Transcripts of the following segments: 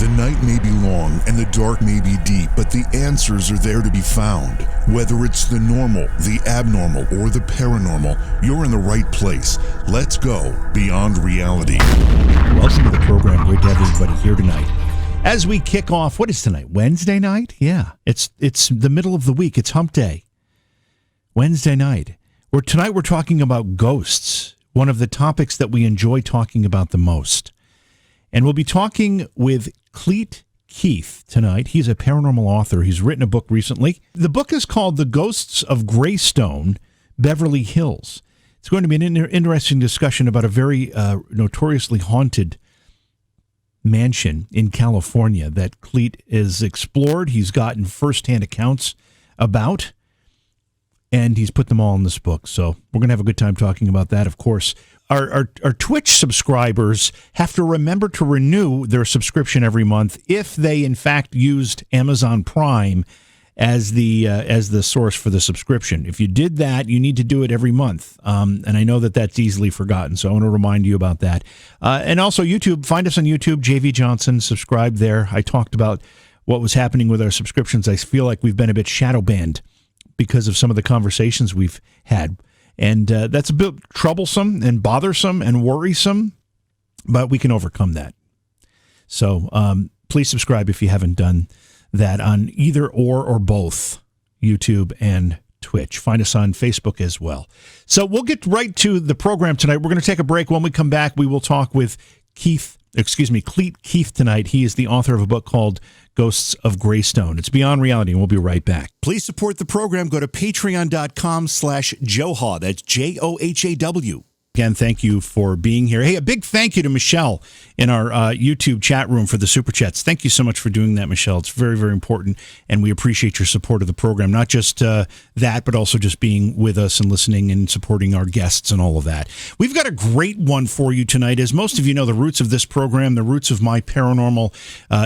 The night may be long and the dark may be deep, but the answers are there to be found. Whether it's the normal, the abnormal, or the paranormal, you're in the right place. Let's go beyond reality. Welcome to the program. Great to have everybody here tonight. As we kick off, what is tonight? Wednesday night? Yeah, it's the middle of the week. It's hump day. Wednesday night. Tonight we're talking about ghosts, one of the topics that we enjoy talking about the most. And we'll be talking with Clete Keith tonight. He's a paranormal author. He's written a book recently. The book is called The Ghosts of Greystone, Beverly Hills. It's going to be an interesting discussion about a very notoriously haunted mansion in California that Clete has explored. He's gotten firsthand accounts about, and he's put them all in this book. So we're going to have a good time talking about that, of course. Our Twitch subscribers have to remember to renew their subscription every month if they, in fact, used Amazon Prime as the source for the subscription. If you did that, you need to do it every month. And I know that that's easily forgotten, so I want to remind you about that. And also YouTube, find us on YouTube, JV Johnson, subscribe there. I talked about what was happening with our subscriptions. I feel like we've been a bit shadow banned because of some of the conversations we've had. And that's a bit troublesome and bothersome and worrisome, but we can overcome that. So please subscribe if you haven't done that on either or both YouTube and Twitch. Find us on Facebook as well. So we'll get right to the program tonight. We're going to take a break. When we come back, we will talk with Clete Keith tonight. He is the author of a book called Ghosts of Greystone. It's Beyond Reality, and we'll be right back. Please support the program. Go to patreon.com/Johaw. That's JOHAW. Again, thank you for being here. Hey, a big thank you to Michelle in our YouTube chat room for the Super Chats. Thank you so much for doing that, Michelle. It's very, very important, and we appreciate your support of the program. Not just that, but also just being with us and listening and supporting our guests and all of that. We've got a great one for you tonight. As most of you know, the roots of this program, the roots of my paranormal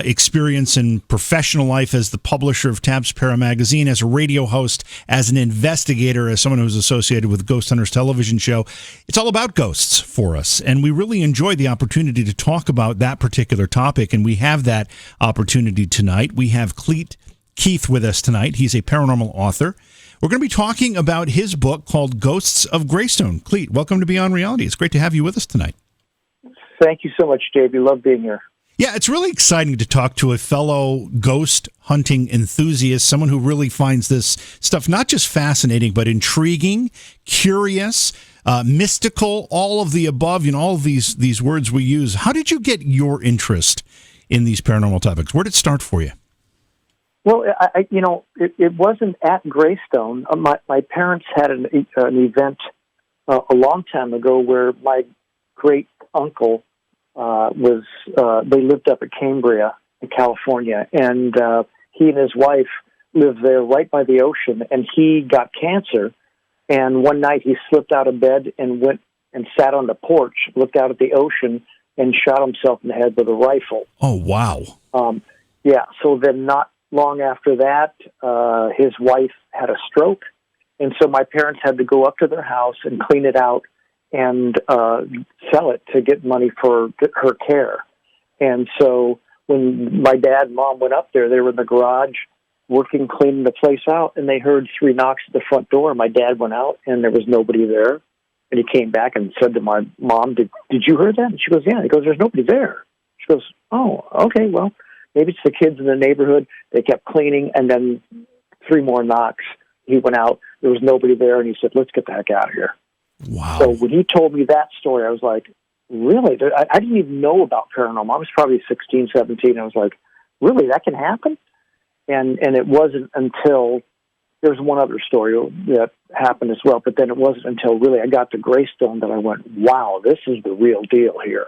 experience and professional life as the publisher of Tabs Para Magazine, as a radio host, as an investigator, as someone who's associated with Ghost Hunters television show. It's all about ghosts for us, and we really enjoy the opportunity to talk about that particular topic, and we have that opportunity tonight. We have Clete Keith with us tonight. He's a paranormal author. We're going to be talking about his book called Ghosts of Greystone. Clete, welcome to Beyond Reality. It's great to have you with us tonight. Thank you so much, Dave. You love being here. Yeah, it's really exciting to talk to a fellow ghost hunting enthusiast, someone who really finds this stuff not just fascinating, but intriguing, curious, mystical, all of the above, all of these words we use. How did you get your interest in these paranormal topics? Where did it start for you? Well, it wasn't at Greystone. My parents had an event a long time ago where my great uncle they lived up at Cambria in California, and he and his wife lived there right by the ocean, and he got cancer. And one night he slipped out of bed and went and sat on the porch, looked out at the ocean, and shot himself in the head with a rifle. Oh, wow. Yeah, so then not long after that, his wife had a stroke, and so my parents had to go up to their house and clean it out and sell it to get money for her care. And so when my dad and mom went up there, they were in the garage working, cleaning the place out, and they heard 3 knocks at the front door. My dad went out, and there was nobody there. And he came back and said to my mom, did you hear that? And she goes, yeah. He goes, there's nobody there. She goes, oh, okay, well, maybe it's the kids in the neighborhood. They kept cleaning, and then 3 more knocks. He went out. There was nobody there, and he said, let's get the heck out of here. Wow. So when he told me that story, I was like, really? I didn't even know about paranormal. I was probably 16, 17. I was like, really, that can happen? And it wasn't until, there's one other story that happened as well, but then it wasn't until really I got to Greystone that I went, wow, this is the real deal here.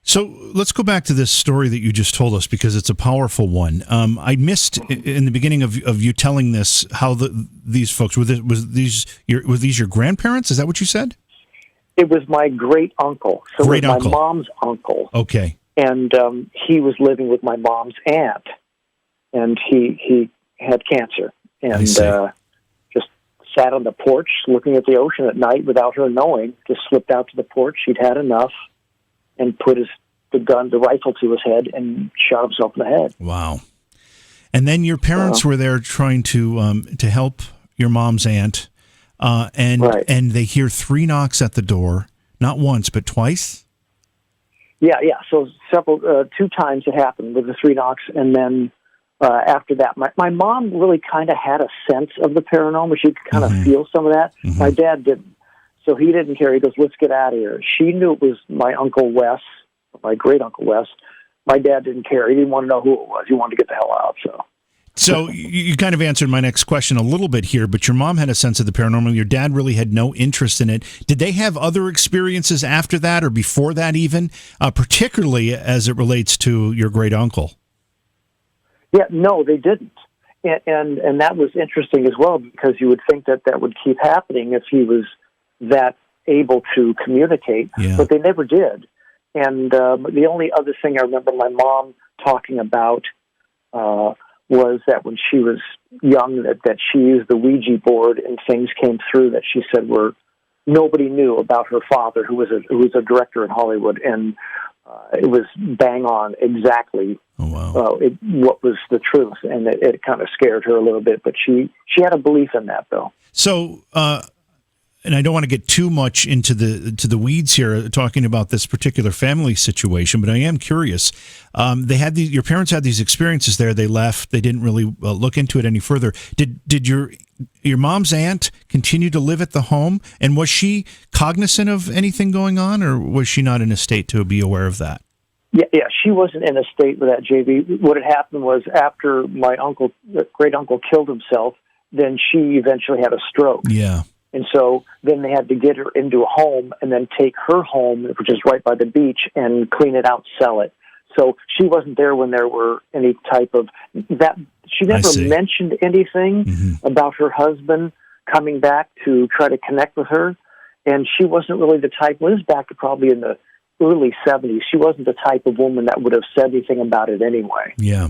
So let's go back to this story that you just told us, because it's a powerful one. I missed in the beginning of you telling this how these folks, was these your grandparents? Is that what you said? It was my great uncle. So great it was uncle. My mom's uncle. Okay. And he was living with my mom's aunt, and he had cancer, and just sat on the porch looking at the ocean at night without her knowing. Just slipped out to the porch. He'd had enough, and put his the rifle to his head and shot himself in the head. Wow. And then your parents were there trying to help your mom's aunt, and they hear 3 knocks at the door, not once but twice. Yeah. So 2 times it happened with the 3 knocks, and then after that, my mom really kind of had a sense of the paranormal. She could kind of feel some of that. My dad didn't, so he didn't care. He goes, "Let's get out of here." She knew it was my Uncle Wes, my great Uncle Wes. My dad didn't care. He didn't want to know who it was. He wanted to get the hell out. So you kind of answered my next question a little bit here, but your mom had a sense of the paranormal. Your dad really had no interest in it. Did they have other experiences after that or before that even, particularly as it relates to your great uncle? Yeah, no, they didn't. And that was interesting as well, because you would think that would keep happening if he was that able to communicate, but they never did. And the only other thing I remember my mom talking about was that when she was young, that she used the Ouija board and things came through that she said nobody knew about her father, who was a director in Hollywood, and it was bang on exactly what was the truth, and it kind of scared her a little bit. But she had a belief in that, though. So. And I don't want to get too much into the weeds here, talking about this particular family situation, but I am curious. Your parents had these experiences there. They left. They didn't really look into it any further. Did your mom's aunt continue to live at the home? And was she cognizant of anything going on, or was she not in a state to be aware of that? Yeah, she wasn't in a state with that, JV. What had happened was after my great uncle killed himself, then she eventually had a stroke. Yeah. And so then they had to get her into a home and then take her home, which is right by the beach, and clean it out, sell it. So she wasn't there when there were any type of that. She never mentioned anything about her husband coming back to try to connect with her. And she wasn't really the type, well, this is back to probably in the early 70s. She wasn't the type of woman that would have said anything about it anyway. Yeah.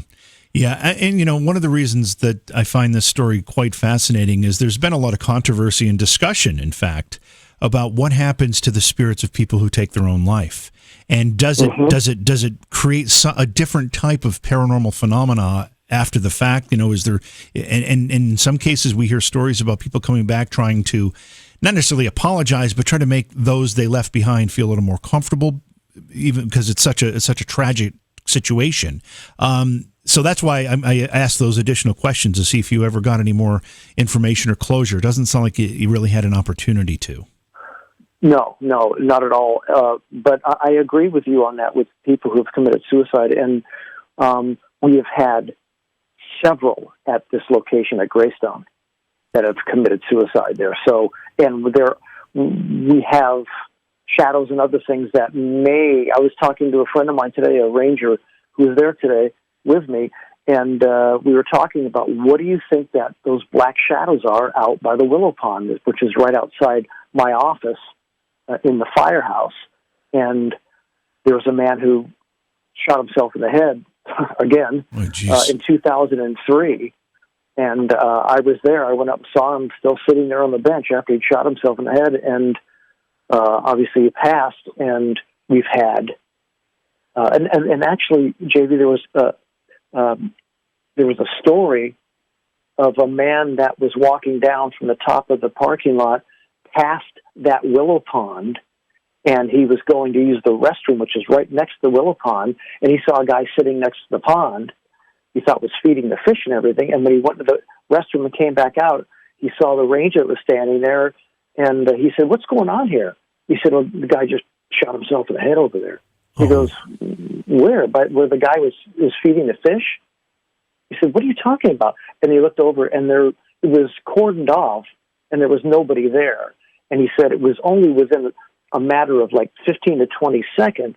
Yeah, and one of the reasons that I find this story quite fascinating is there's been a lot of controversy and discussion, in fact, about what happens to the spirits of people who take their own life, and does it create a different type of paranormal phenomena after the fact? Is there and in some cases we hear stories about people coming back trying to not necessarily apologize, but try to make those they left behind feel a little more comfortable, even because it's such a tragic situation. So that's why I asked those additional questions to see if you ever got any more information or closure. It doesn't sound like you really had an opportunity to. No, not at all. But I agree with you on that with people who have committed suicide. And we have had several at this location at Greystone that have committed suicide there. So, and we have shadows and other things that I was talking to a friend of mine today, a ranger who was there today with me, and we were talking about what do you think that those black shadows are out by the willow pond, which is right outside my office in the firehouse. And there was a man who shot himself in the head again in 2003. And I was there. I went up and saw him still sitting there on the bench after he'd shot himself in the head. And obviously he passed. And we've had, and actually, JV, there was a story of a man that was walking down from the top of the parking lot past that willow pond, and he was going to use the restroom, which is right next to the willow pond, and he saw a guy sitting next to the pond he thought was feeding the fish and everything, and when he went to the restroom and came back out, he saw the ranger that was standing there, and he said, "What's going on here?" He said, "Well, the guy just shot himself in the head over there." He goes, "Where? Where the guy was feeding the fish?" He said, "What are you talking about?" And he looked over, and it was cordoned off, and there was nobody there. And he said it was only within a matter of like 15 to 20 seconds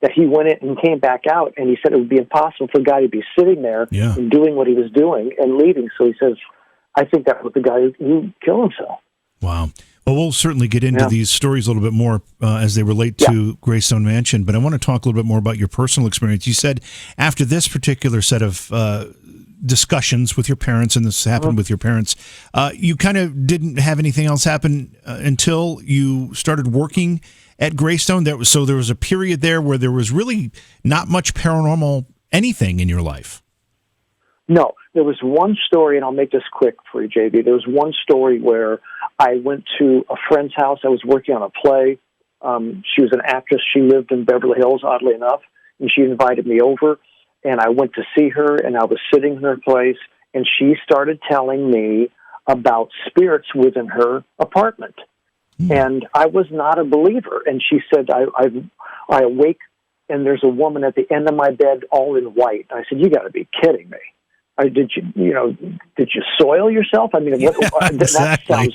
that he went in and came back out. And he said it would be impossible for a guy to be sitting there and doing what he was doing and leaving. So he says, "I think that was the guy who killed himself." Wow. Well, we'll certainly get into these stories a little bit more as they relate to Greystone Mansion, but I want to talk a little bit more about your personal experience. You said after this particular set of discussions with your parents, and this happened with your parents, you kind of didn't have anything else happen until you started working at Greystone? There was a period there where there was really not much paranormal anything in your life. No, there was one story, and I'll make this quick for you, JB. There was one story where I went to a friend's house. I was working on a play. She was an actress. She lived in Beverly Hills, oddly enough, and she invited me over, and I went to see her, and I was sitting in her place, and she started telling me about spirits within her apartment. And I was not a believer. And she said, I awake, and there's a woman at the end of my bed all in white. I said, you got to be kidding me. Did you soil yourself? I mean, exactly. That sounds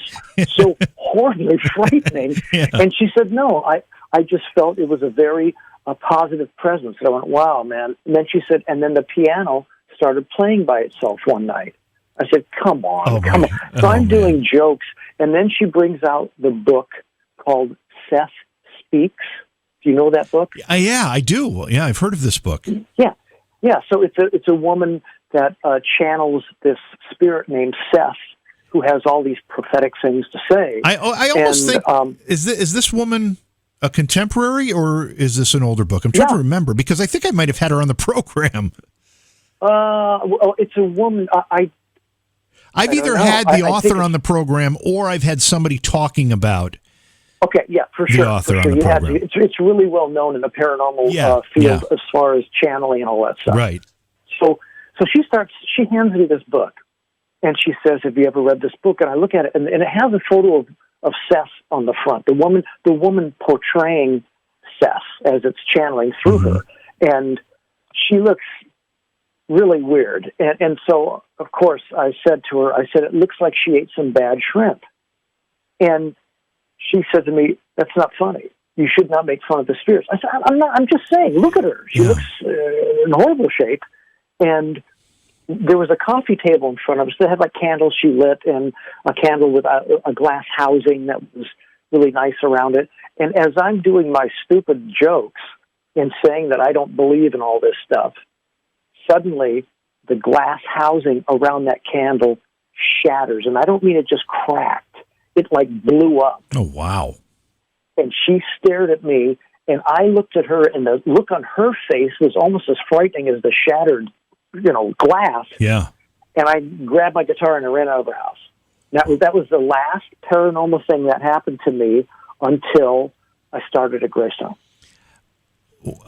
so horribly frightening. Yeah. And she said, no, I just felt it was a positive presence. And I went, wow, man. And then she said, and then the piano started playing by itself one night. I said, come on. So I'm doing jokes. And then she brings out the book called Seth Speaks. Do you know that book? Yeah, I do. Yeah, I've heard of this book. Yeah. So it's a woman that channels this spirit named Seth, who has all these prophetic things to say. I almost think, is this woman a contemporary, or is this an older book? I'm trying to remember, because I think I might have had her on the program. Well, it's a woman. I've either had the author on the program, or I've had somebody talking about. Okay, yeah, for sure. The author on the program. It's really well known in the paranormal field as far as channeling and all that stuff. Right. So she hands me this book, and she says, have you ever read this book? And I look at it, and it has a photo of Seth on the front, the woman portraying Seth as it's channeling through her. And she looks really weird. And so, of course, I said to her, it looks like she ate some bad shrimp. And she said to me, that's not funny. You should not make fun of the spirits. I said, I'm just saying, look at her. She looks in horrible shape. And there was a coffee table in front of us that had like candles she lit, and a candle with a glass housing that was really nice around it. And as I'm doing my stupid jokes and saying that I don't believe in all this stuff, suddenly the glass housing around that candle shatters. And I don't mean it just cracked. It like blew up. Oh, wow. And she stared at me, and I looked at her, and the look on her face was almost as frightening as the shattered, glass. Yeah. And I grabbed my guitar and I ran out of the house. That was the last paranormal thing that happened to me until I started at Greystone.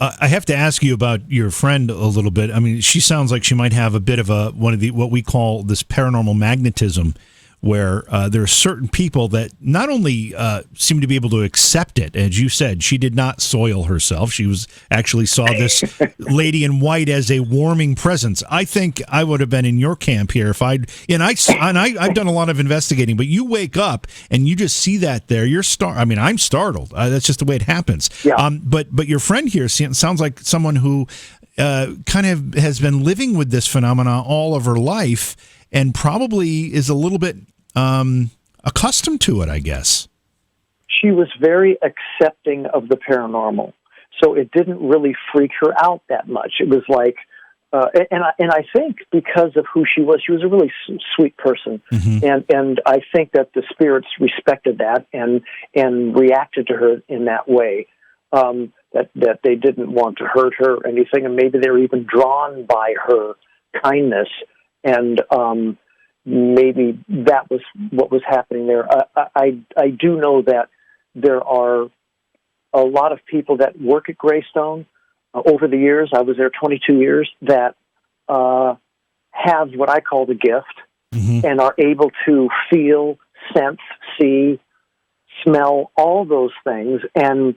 I have to ask you about your friend a little bit. I mean, she sounds like she might have a bit of what we call this paranormal magnetism, where there are certain people that not only seem to be able to accept it, as you said, she did not soil herself. She actually saw this lady in white as a warming presence. I think I would have been in your camp here if I've done a lot of investigating, but you wake up and you just see that there. I'm startled. That's just the way it happens. Yeah. But your friend here sounds like someone who kind of has been living with this phenomena all of her life, and probably is a little bit accustomed to it, I guess. She was very accepting of the paranormal, so it didn't really freak her out that much. It was like, and I think because of who she was a really sweet person, and I think that the spirits respected that and reacted to her in that way. That they didn't want to hurt her or anything, and maybe they were even drawn by her kindness. And maybe that was what was happening there. I do know that there are a lot of people that work at Greystone over the years. I was there 22 years, that have what I call the gift and are able to feel, sense, see, smell, all those things. And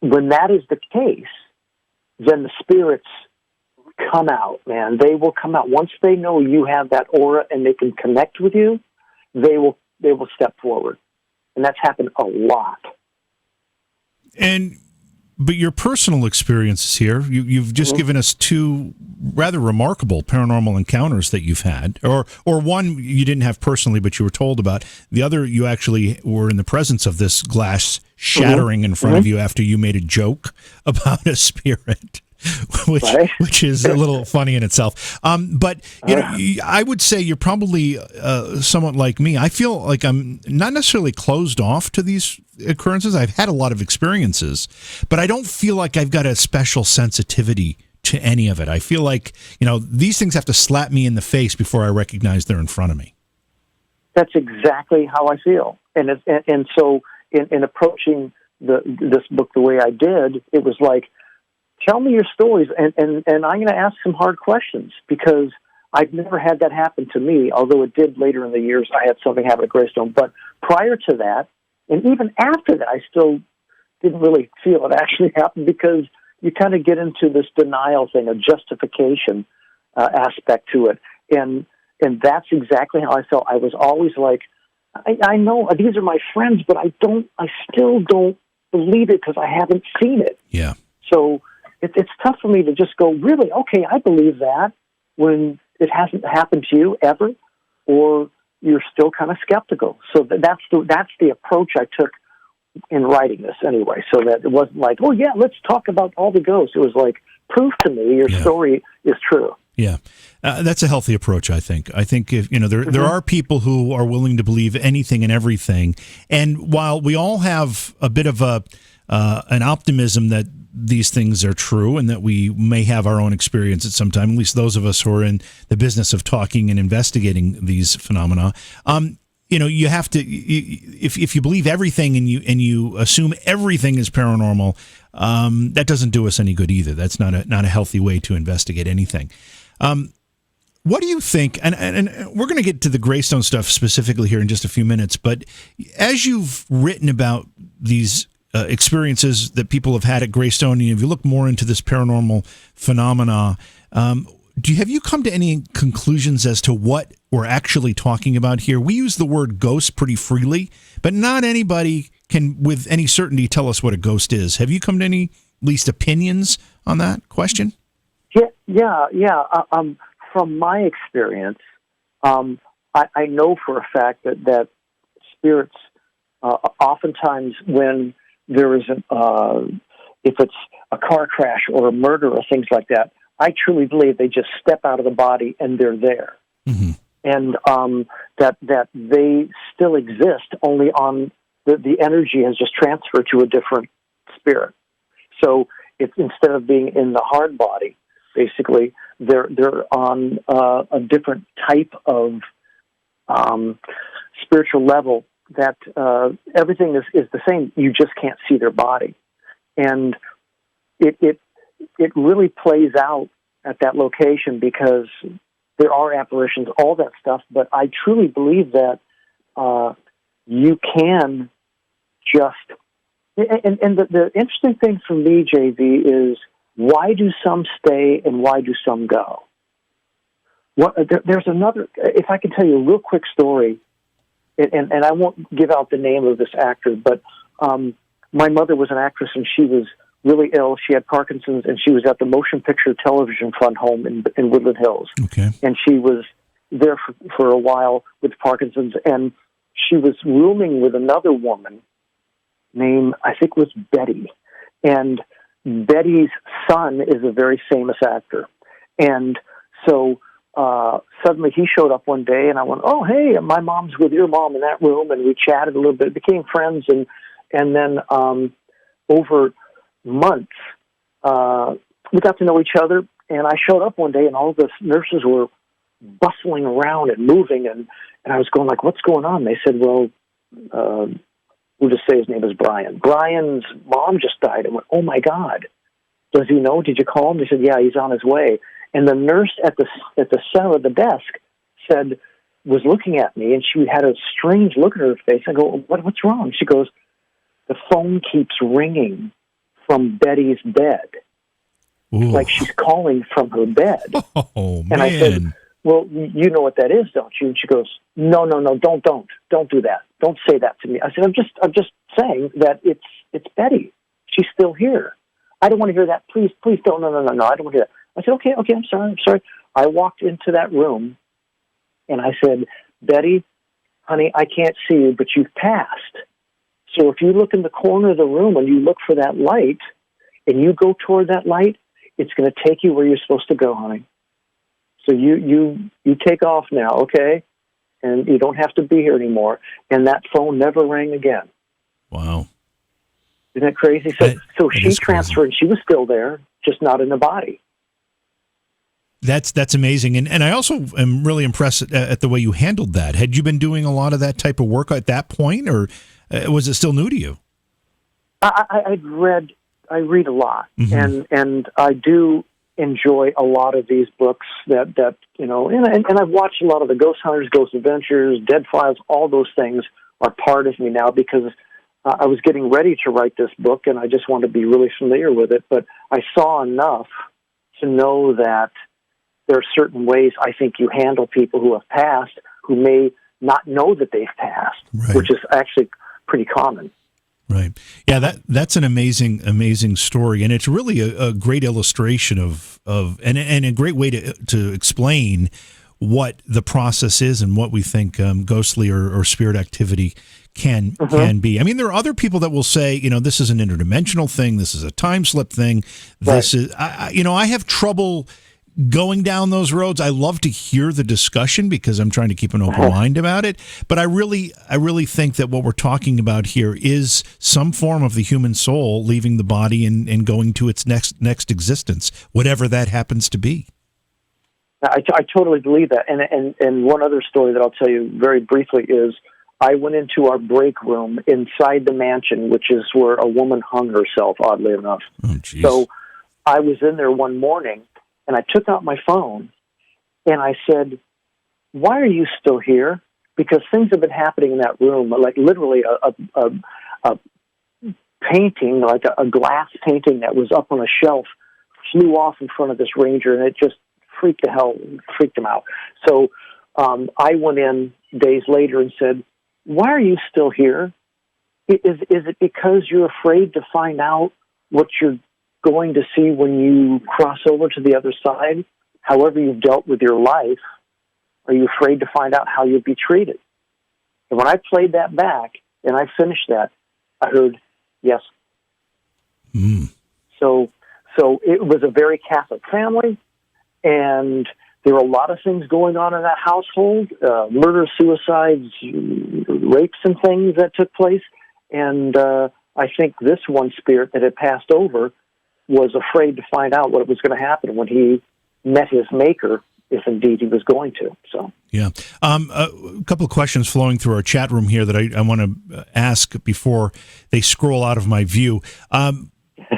when that is the case, then the spirits come out, man. They will come out. Once they know you have that aura and they can connect with you, they will step forward. And that's happened a lot. But your personal experiences here, you've just given us two rather remarkable paranormal encounters that you've had, or one you didn't have personally, but you were told about. The other, you actually were in the presence of this glass shattering in front of you after you made a joke about a spirit. which is a little funny in itself. But I would say you're probably somewhat like me. I feel like I'm not necessarily closed off to these occurrences. I've had a lot of experiences, but I don't feel like I've got a special sensitivity to any of it. I feel like, these things have to slap me in the face before I recognize they're in front of me. That's exactly how I feel. And so in approaching this book the way I did, it was like, tell me your stories, and I'm going to ask some hard questions, because I've never had that happen to me, although it did later in the years. I had something happen at Greystone. But prior to that, and even after that, I still didn't really feel it actually happened, because you kind of get into this denial thing, a justification aspect to it. And that's exactly how I felt. I was always like, I know these are my friends, but I still don't believe it because I haven't seen it. Yeah. So it's tough for me to just go, really, okay, I believe that, when it hasn't happened to you ever, or you're still kind of skeptical. So that's the approach I took in writing this anyway, so that it wasn't like, oh yeah, let's talk about all the ghosts. It was like, prove to me your story is true. Yeah, that's a healthy approach, I think. I think if there are people who are willing to believe anything and everything, and while we all have a bit of an optimism that these things are true and that we may have our own experience at some time, at least those of us who are in the business of talking and investigating these phenomena, you have to, if you believe everything and you assume everything is paranormal, that doesn't do us any good either. That's not a healthy way to investigate anything. What do you think? And we're going to get to the Greystone stuff specifically here in just a few minutes. But as you've written about these experiences that people have had at Greystone, and if you look more into this paranormal phenomena, have you come to any conclusions as to what we're actually talking about here? We use the word ghost pretty freely, but not anybody can with any certainty tell us what a ghost is. Have you come to any, at least, opinions on that question? Yeah. From my experience, I know for a fact that spirits, oftentimes when there is if it's a car crash or a murder or things like that, I truly believe they just step out of the body and they're there. Mm-hmm. And that they still exist, only on the energy has just transferred to a different spirit. So it's, instead of being in the hard body, basically, they're on a different type of spiritual level, that everything is the same. You just can't see their body. And it really plays out at that location, because there are apparitions, all that stuff. But I truly believe that you can just... And the interesting thing for me, JV, is why do some stay and why do some go? There's another... If I can tell you a real quick story, and I won't give out the name of this actor, but my mother was an actress, and she was really ill. She had Parkinson's, and she was at the Motion Picture Television Fund home in Woodland Hills. Okay. And she was there for a while with Parkinson's, and she was rooming with another woman named, I think it was Betty. And Betty's son is a very famous actor. And so suddenly he showed up one day, and I went, oh, hey, my mom's with your mom in that room, and we chatted a little bit, became friends, and then over months, we got to know each other, and I showed up one day, and all the nurses were bustling around and moving, and I was going like, what's going on? They said, well, we'll just say his name is Brian. Brian's mom just died. I went, oh, my God. Does he know? Did you call him? They said, yeah, he's on his way. And the nurse at the center of the desk was looking at me, and she had a strange look at her face. I go, what's wrong? She goes, the phone keeps ringing from Betty's bed. Ooh. Like she's calling from her bed. Oh, man. And I said, well, you know what that is, don't you? And she goes, no, don't do that. Don't say that to me. I said, I'm just saying that it's Betty. She's still here. I don't want to hear that. Please don't. No. I don't want to hear that. I said, okay, I'm sorry. I walked into that room, and I said, Betty, honey, I can't see you, but you've passed. So if you look in the corner of the room and you look for that light, and you go toward that light, It's going to take you where you're supposed to go, honey. So you take off now, okay? And you don't have to be here anymore. And that phone never rang again. Wow. Isn't that crazy? So she transferred, and she was still there, just not in the body. That's amazing. And I also am really impressed at the way you handled that. Had you been doing a lot of that type of work at that point, or was it still new to you? I read a lot, and I do enjoy a lot of these books that you know, and I've watched a lot of the Ghost Hunters, Ghost Adventures, Dead Files. All those things are part of me now because I was getting ready to write this book, and I just wanted to be really familiar with it. But I saw enough to know that there are certain ways I think you handle people who have passed who may not know that they've passed, which is actually pretty common. Right. Yeah, that's an amazing story, and it's really a great illustration of and a great way to explain what the process is and what we think ghostly or spirit activity can be. I mean, there are other people that will say, you know, this is an interdimensional thing, this is a time slip thing. This is, I have trouble going down those roads. I love to hear the discussion because I'm trying to keep an open mind about it. But I really think that what we're talking about here is some form of the human soul leaving the body and going to its next existence, whatever that happens to be. I totally believe that. And one other story that I'll tell you very briefly is I went into our break room inside the mansion, which is where a woman hung herself, oddly enough. Oh, geez. So I was in there one morning, and I took out my phone, and I said, "Why are you still here?" Because things have been happening in that room, like literally a painting, like a glass painting that was up on a shelf, flew off in front of this ranger, and it just freaked him out. So I went in days later and said, "Why are you still here? Is it because you're afraid to find out what you're going to see when you cross over to the other side? However you've dealt with your life, are you afraid to find out how you'll be treated?" And when I played that back and I finished that, I heard, yes. So it was a very Catholic family, and there were a lot of things going on in that household, murders, suicides, rapes and things that took place. And I think this one spirit that had passed over was afraid to find out what was going to happen when he met his maker, if indeed he was going to. So, yeah. A couple of questions flowing through our chat room here that I want to ask before they scroll out of my view.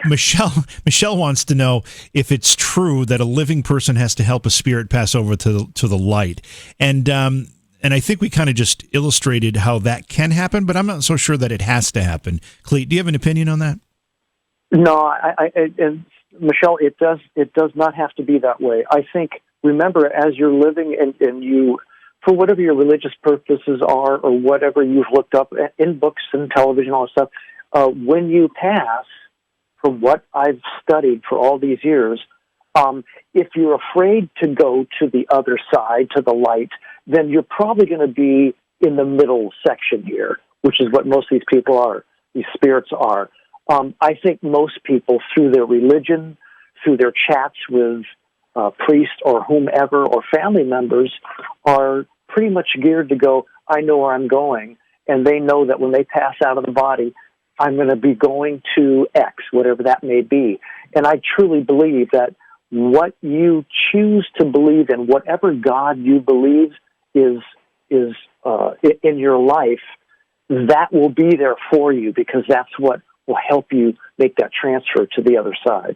Michelle wants to know if it's true that a living person has to help a spirit pass over to the light. And I think we kind of just illustrated how that can happen, but I'm not so sure that it has to happen. Clete, do you have an opinion on that? No, and Michelle, it does not have to be that way. I think, remember, as you're living and you, for whatever your religious purposes are or whatever you've looked up in books and television, all that stuff, when you pass, from what I've studied for all these years, if you're afraid to go to the other side, to the light, then you're probably going to be in the middle section here, which is what most of these people are, these spirits are. I think most people, through their religion, through their chats with priests or whomever or family members, are pretty much geared to go, I know where I'm going, and they know that when they pass out of the body, I'm going to be going to X, whatever that may be. And I truly believe that what you choose to believe in, whatever God you believe is in your life, that will be there for you because that's what will help you make that transfer to the other side.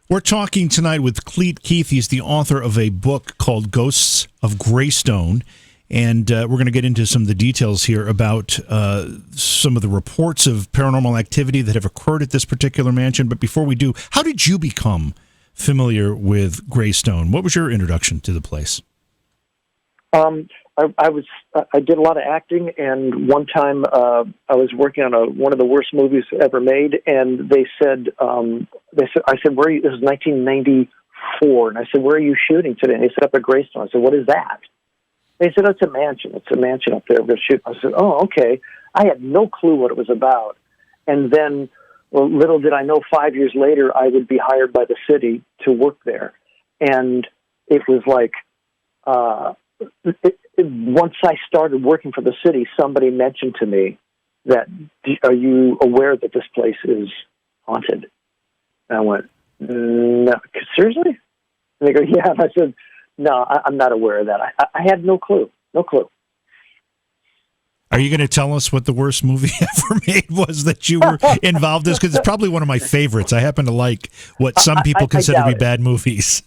We're talking tonight with Clete Keith. He's the author of a book called Ghosts of Greystone. And we're going to get into some of the details here about some of the reports of paranormal activity that have occurred at this particular mansion. But before we do, how did you become familiar with Greystone? What was your introduction to the place? I did a lot of acting, and one time I was working on one of the worst movies ever made, and I said, where are you? This is 1994, and I said, where are you shooting today? And they said, up at Greystone. I said, what is that? They said, it's a mansion. It's a mansion up there. We're going to shoot. I said, oh, okay. I had no clue what it was about. And then Well, little did I know 5 years later I would be hired by the city to work there. And it was like, once I started working for the city, somebody mentioned to me that, are you aware that this place is haunted? And I went, no, seriously? And they go, yeah. And I said, no, I'm not aware of that. I had no clue. Are you going to tell us what the worst movie ever made was that you were involved in? Because it's probably one of my favorites. I happen to like what some people consider to be bad movies.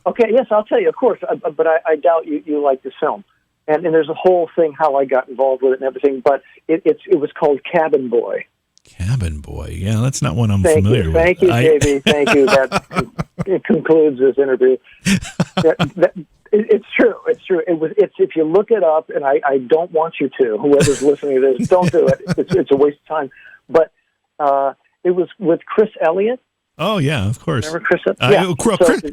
Okay, yes, I'll tell you, of course. But I doubt you like this film. And there's a whole thing how I got involved with it and everything. But it was called Cabin Boy. Cabin Boy. Yeah, that's not one I'm familiar with. Thank you, JB. Thank you. It concludes this interview. It's true. It's true. It's if you look it up, and I don't want you to. Whoever's listening to this, don't do it. It's a waste of time. But it was with Chris Elliott. Oh yeah, of course. Remember Chris? Yeah.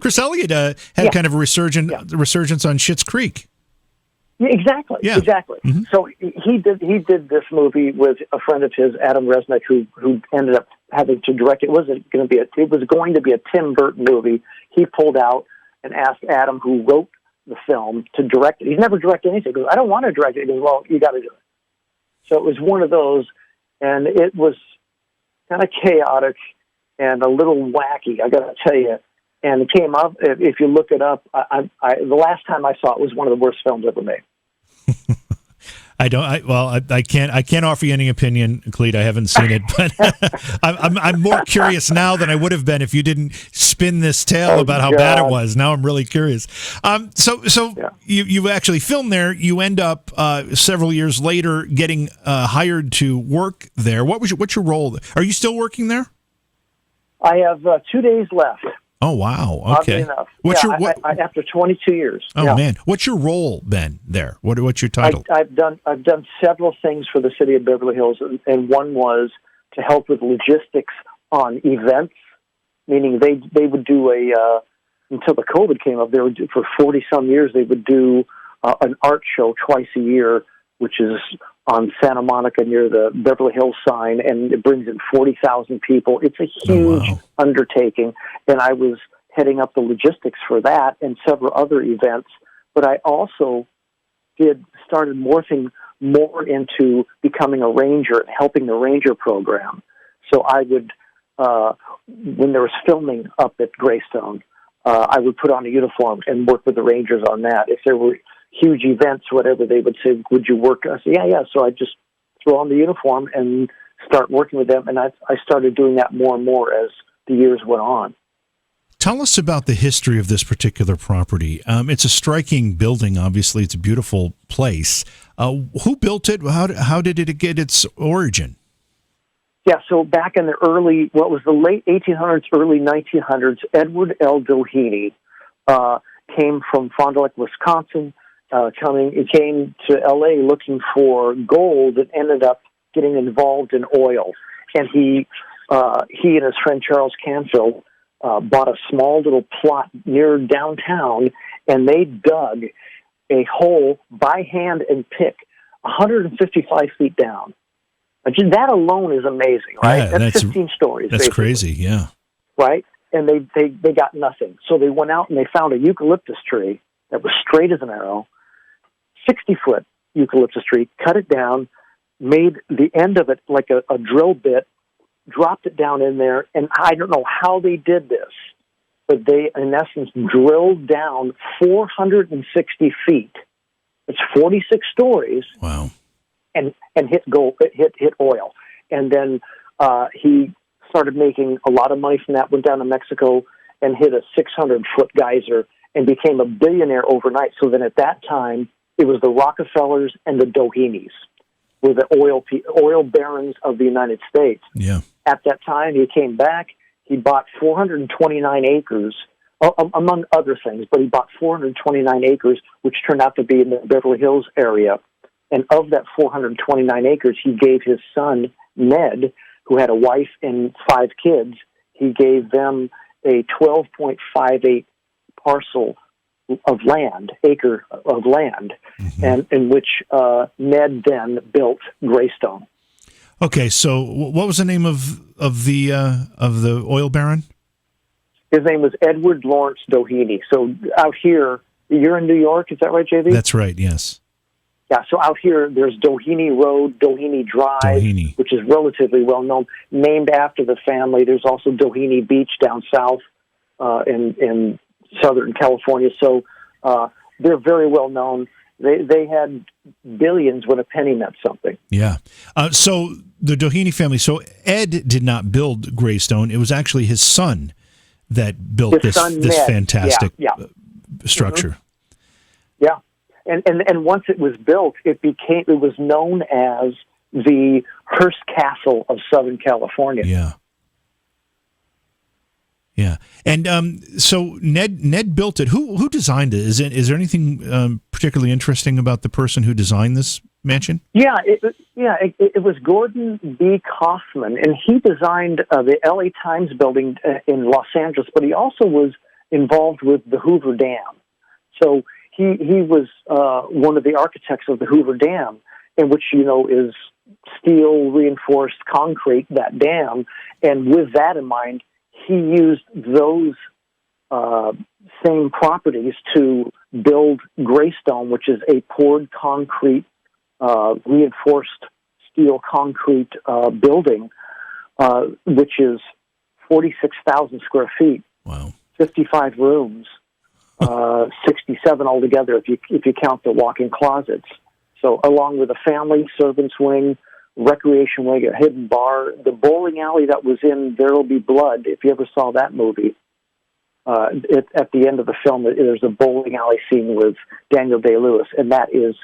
Chris Elliott had kind of a resurgence on Schitt's Creek. Yeah, exactly. Yeah. Exactly. Mm-hmm. So he did this movie with a friend of his, Adam Resnick, who ended up having to direct it. It was going to be a Tim Burton movie. He pulled out and asked Adam, who wrote the film, to direct it. He's never directed anything. He goes, I don't want to direct it. He goes, well, you got to do it. So it was one of those, and it was kind of chaotic and a little wacky, I got to tell you. And it came up, if you look it up, the last time I saw it was one of the worst films ever made. I can't offer you any opinion, Clete. I haven't seen it, but I'm more curious now than I would have been if you didn't spin this tale about how bad it was. Now I'm really curious. You actually filmed there. You end up several years later getting hired to work there. What's your role? Are you still working there? I have 2 days left. Oh wow! Okay. After 22 years. Oh man, what's your role then there? What's your title? I've done several things for the city of Beverly Hills, and one was to help with logistics on events. Meaning they would do until the COVID came up. They would do, for 40 some years. They would do an art show twice a year, which is on Santa Monica near the Beverly Hills sign, and it brings in 40,000 people. It's a huge undertaking, and I was heading up the logistics for that and several other events. But I also started morphing more into becoming a ranger and helping the ranger program. So I would, when there was filming up at Greystone, I would put on a uniform and work with the rangers on that. If there were huge events, whatever, they would say, would you work? I said, yeah. So I just throw on the uniform and start working with them. And I started doing that more and more as the years went on. Tell us about the history of this particular property. It's a striking building. Obviously, it's a beautiful place. Who built it? How did it get its origin? Yeah, so back in the late 1800s, early 1900s, Edward L. Doheny came from Fond du Lac, Wisconsin. He came to L.A. looking for gold and ended up getting involved in oil. And he and his friend Charles Canfield bought a small little plot near downtown, and they dug a hole by hand and pick 155 feet down. That alone is amazing, right? Yeah, that's 15 stories. That's basically. Crazy, yeah. Right? And they got nothing. So they went out and they found a eucalyptus tree that was straight as an arrow, 60-foot eucalyptus tree, cut it down, made the end of it like a drill bit, dropped it down in there, and I don't know how they did this, but they, in essence, drilled down 460 feet. It's 46 stories. Wow. And hit gold, hit oil. And then he started making a lot of money from that, went down to Mexico and hit a 600-foot geyser and became a billionaire overnight. So then at that time, it was the Rockefellers and the Dohenys were the oil barons of the United States. Yeah. At that time, he came back. He bought 429 acres, among other things, but he bought 429 acres, which turned out to be in the Beverly Hills area. And of that 429 acres, he gave his son, Ned, who had a wife and 5 kids, he gave them a 12.58 acre of land, and in which Ned then built Greystone. Okay, so what was the name of the oil baron? His name was Edward Lawrence Doheny. So out here, you're in New York, is that right, JV? That's right, yes. Yeah, so out here, there's Doheny Road, Doheny Drive, which is relatively well known, named after the family. There's also Doheny Beach down south in Southern California. So they're very well known. They had billions when a penny meant something. Yeah. So the Doheny family, so Ed did not build Greystone. It was actually his son that built this fantastic structure. Mm-hmm. Yeah. And once it was built, it was known as the Hearst Castle of Southern California. Yeah. Yeah. And so Ned built it. Who designed it? Is there anything particularly interesting about the person who designed this mansion? Yeah, it was Gordon B. Kaufman, and he designed the LA Times building in Los Angeles, but he also was involved with the Hoover Dam. So he was one of the architects of the Hoover Dam, in which, is steel reinforced concrete, that dam. And with that in mind, he used those same properties to build Greystone, which is a poured concrete, reinforced steel concrete building, which is 46,000 square feet. Wow. 55 rooms, 67 altogether if you count the walk-in closets. So along with a family, servants wing, recreation wing, a hidden bar, the bowling alley that was in There'll Be Blood, if you ever saw that movie, at the end of the film, there's a bowling alley scene with Daniel Day-Lewis, and that is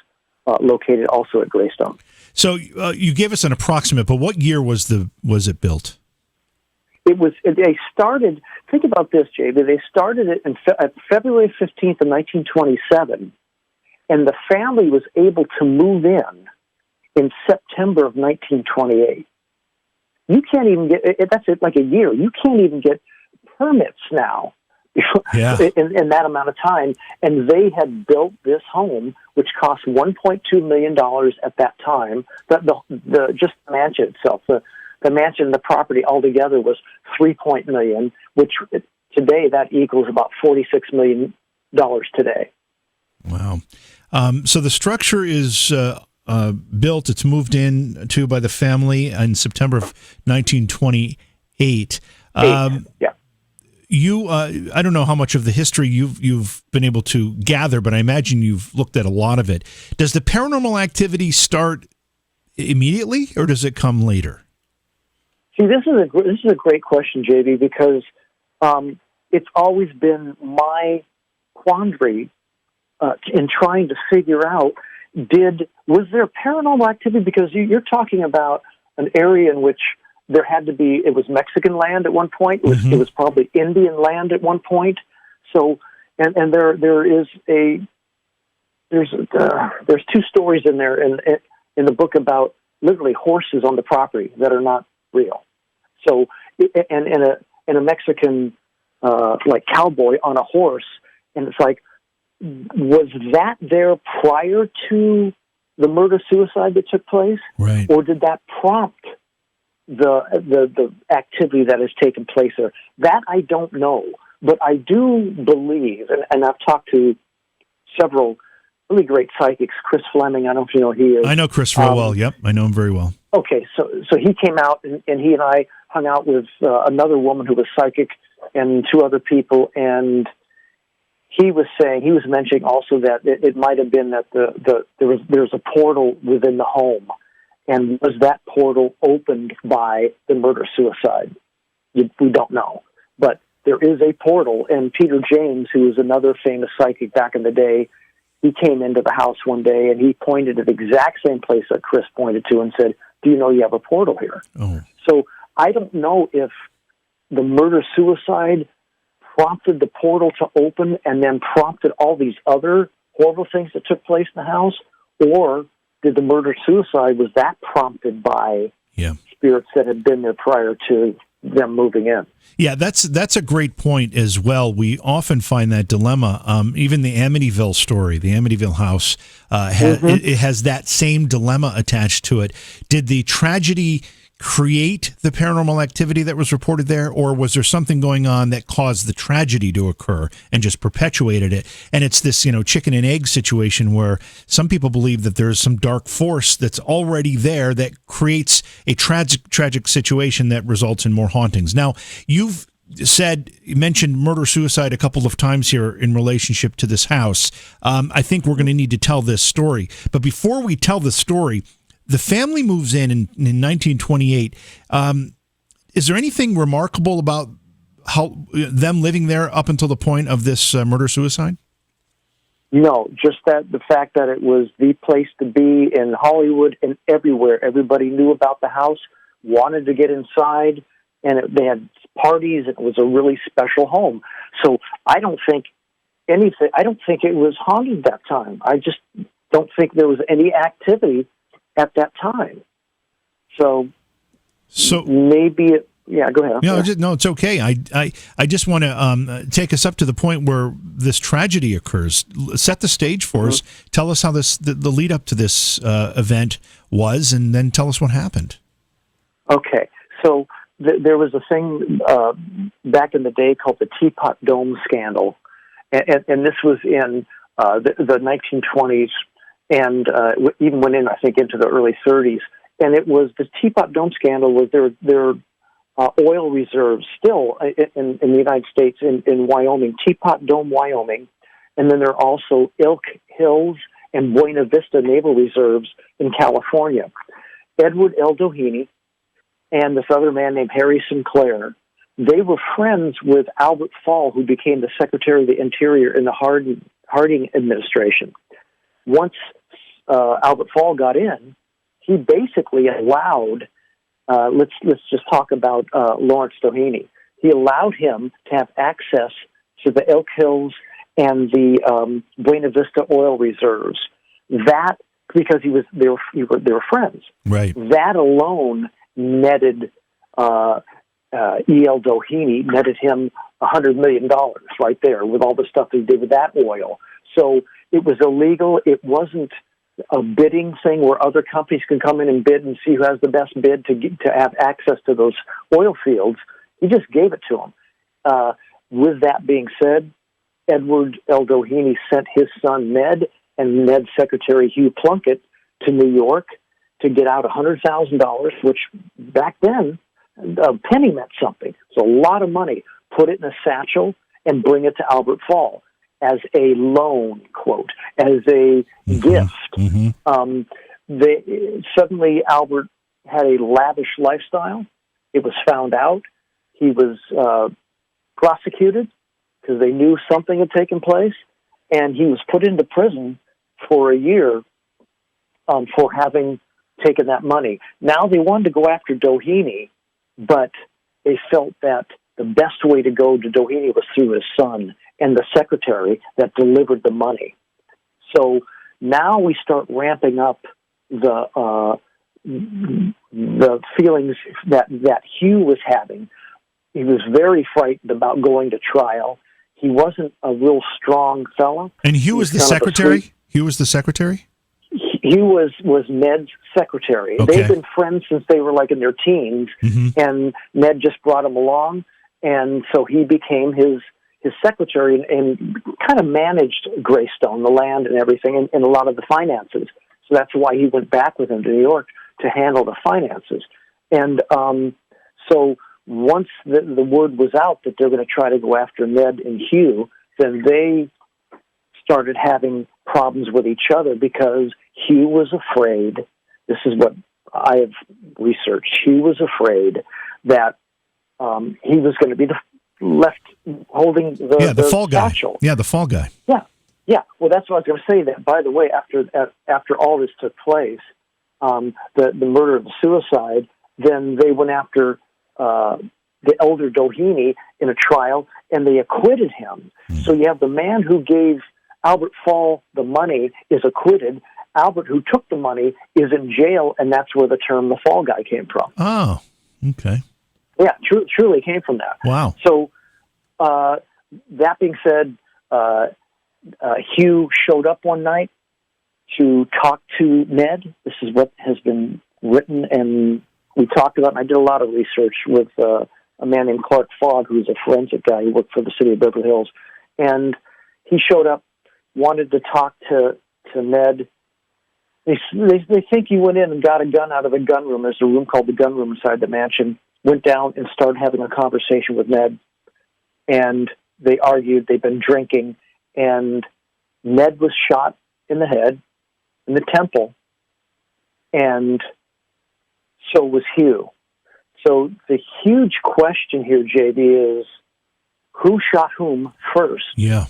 located also at Greystone. So you gave us an approximate, but what year was it built? They started, think about this, Jay, they started it at February 15th of 1927, and the family was able to move in September of 1928. You can't even that's like a year. You can't even get permits now in that amount of time. And they had built this home, which cost $1.2 million at that time. Just the mansion itself, the mansion and the property altogether was $3 million, which today that equals about $46 million today. Wow. So the structure is built. It's moved in to by the family in September of 1928. Yeah. You, I don't know how much of the history you've been able to gather, but I imagine you've looked at a lot of it. Does the paranormal activity start immediately, or does it come later? See, this is a great question, JB, because it's always been my quandary in trying to figure out, was there paranormal activity? Because you're talking about an area in which there had to be, it was Mexican land at one point. It was probably Indian land at one point. So, and there's two stories in there in the book about literally horses on the property that are not real. So, and in a Mexican like cowboy on a horse, and it's like, was that there prior to the murder-suicide that took place? Right. Or did that prompt the activity that has taken place there? That I don't know. But I do believe, and I've talked to several really great psychics, Chris Fleming, I don't know if you know who he is. I know Chris real well, yep. I know him very well. Okay, so he came out, and he and I hung out with another woman who was psychic and two other people, and he was mentioning also that it might have been that there's a portal within the home, and was that portal opened by the murder-suicide? We don't know, but there is a portal, and Peter James, who was another famous psychic back in the day, he came into the house one day, and he pointed at the exact same place that Chris pointed to and said, "Do you know you have a portal here?" Oh. So I don't know if the murder-suicide prompted the portal to open and then prompted all these other horrible things that took place in the house, or did the murder-suicide, was that prompted by spirits that had been there prior to them moving in. Yeah, that's a great point as well. We often find that dilemma. Even the Amityville story, the Amityville house, it has that same dilemma attached to it. Did the tragedy create the paranormal activity that was reported there, or was there something going on that caused the tragedy to occur and just perpetuated it? And it's this, chicken and egg situation where some people believe that there's some dark force that's already there that creates a tragic situation that results in more hauntings. Now, you mentioned murder-suicide a couple of times here in relationship to this house. I think we're going to need to tell this story. But before we tell the story, the family moves in 1928. Is there anything remarkable about how them living there up until the point of this murder-suicide? No, just the fact that it was the place to be in Hollywood and everywhere. Everybody knew about the house, wanted to get inside, and they had parties. It was a really special home. So I don't think it was haunted that time. I just don't think there was any activity at that time. So maybe go ahead. No, it's okay. I just want to take us up to the point where this tragedy occurs. Set the stage for us. Tell us how the lead up to this event was, and then tell us what happened. Okay. So there was a thing back in the day called the Teapot Dome scandal, and this was in the 1920s. And even went in, I think, into the early 30s. And it was the Teapot Dome scandal was their oil reserves still in the United States, in Wyoming, Teapot Dome, Wyoming. And then there are also Elk Hills and Buena Vista Naval Reserves in California. Edward L. Doheny and this other man named Harry Sinclair, they were friends with Albert Fall, who became the Secretary of the Interior in the Harding administration. Once Albert Fall got in, he basically allowed, let's just talk about Lawrence Doheny. He allowed him to have access to the Elk Hills and the Buena Vista oil reserves. That, because they were friends. Right. That alone netted E.L. Doheny, netted him $100 million right there with all the stuff he did with that oil. So it was illegal. It wasn't a bidding thing where other companies can come in and bid and see who has the best bid to have access to those oil fields. He just gave it to them. With that being said, Edward L. Doheny sent his son Ned and Ned's secretary Hugh Plunkett to New York to get out $100,000, which back then a penny meant something. It's a lot of money. Put it in a satchel and bring it to Albert Fall as a loan, quote, as a gift. Suddenly Albert had a lavish lifestyle. It was found out. He was prosecuted because they knew something had taken place, and he was put into prison for a year for having taken that money. Now they wanted to go after Doheny, but they felt that the best way to go to Doheny was through his son and the secretary that delivered the money. So now we start ramping up the feelings that Hugh was having. He was very frightened about going to trial. He wasn't a real strong fellow. And Hugh was the secretary? Hugh was the secretary? Hugh was Ned's secretary. Okay. They've been friends since they were in their teens, and Ned just brought him along, and so he became his secretary and kind of managed Greystone, the land and everything, and a lot of the finances. So that's why he went back with him to New York to handle the finances. And so once the word was out that they're going to try to go after Ned and Hugh, then they started having problems with each other because Hugh was afraid. This is what I have researched. Hugh was afraid that he was going to be left holding the fall satchel. Guy. Yeah, the fall guy. Yeah. Well, that's what I was going to say. That, by the way, after all this took place, the murder and the suicide, then they went after the elder Doheny in a trial, and they acquitted him. So you have the man who gave Albert Fall the money is acquitted. Albert, who took the money, is in jail, and that's where the term the fall guy came from. Oh, okay. Yeah, truly came from that. Wow. So, that being said, Hugh showed up one night to talk to Ned. This is what has been written, and we talked about, and I did a lot of research with a man named Clark Fogg, who's a forensic guy. He worked for the city of Beverly Hills. And he showed up, wanted to talk to Ned. They think he went in and got a gun out of the gun room. There's a room called the gun room inside the mansion. Went down and started having a conversation with Ned. And they argued. They'd been drinking. And Ned was shot in the head, in the temple. And so was Hugh. So the huge question here, JB, is who shot whom first? Yeah.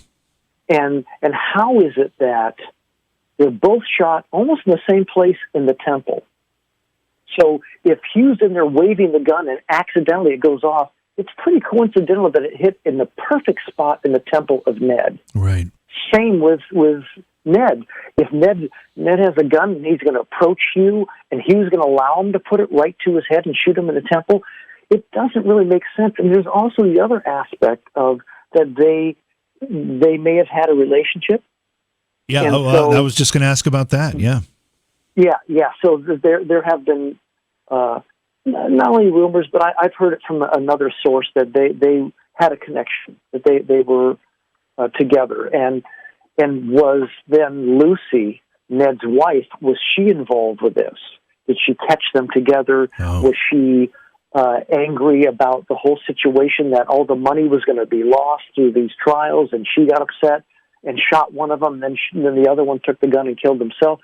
And how is it that they're both shot almost in the same place in the temple? So if Hugh's in there waving the gun and accidentally it goes off, it's pretty coincidental that it hit in the perfect spot in the temple of Ned. Right. Same with Ned. If Ned has a gun and he's going to approach Hugh and Hugh's going to allow him to put it right to his head and shoot him in the temple, it doesn't really make sense. And there's also the other aspect of that they may have had a relationship. Yeah, I was just going to ask about that. Yeah. Yeah. So there have been not only rumors, but I've heard it from another source that they had a connection, that they were together, and was then Lucy, Ned's wife, was she involved with this? Did she catch them together? Oh. Was she angry about the whole situation, that all the money was going to be lost through these trials, and she got upset and shot one of them, then the other one took the gun and killed himself?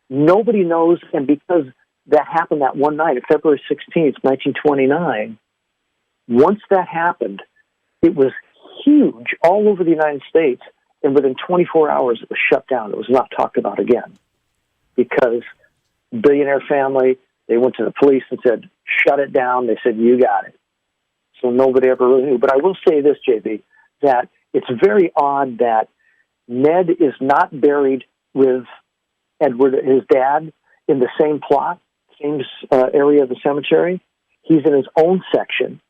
Nobody knows, and because that happened that one night, February 16th, 1929, once that happened, it was huge all over the United States, and within 24 hours it was shut down. It was not talked about again because billionaire family, they went to the police and said, shut it down. They said, you got it. So nobody ever really knew. But I will say this, JB, that it's very odd that Ned is not buried with Edward, his dad, in the same plot, same area of the cemetery. He's in his own section,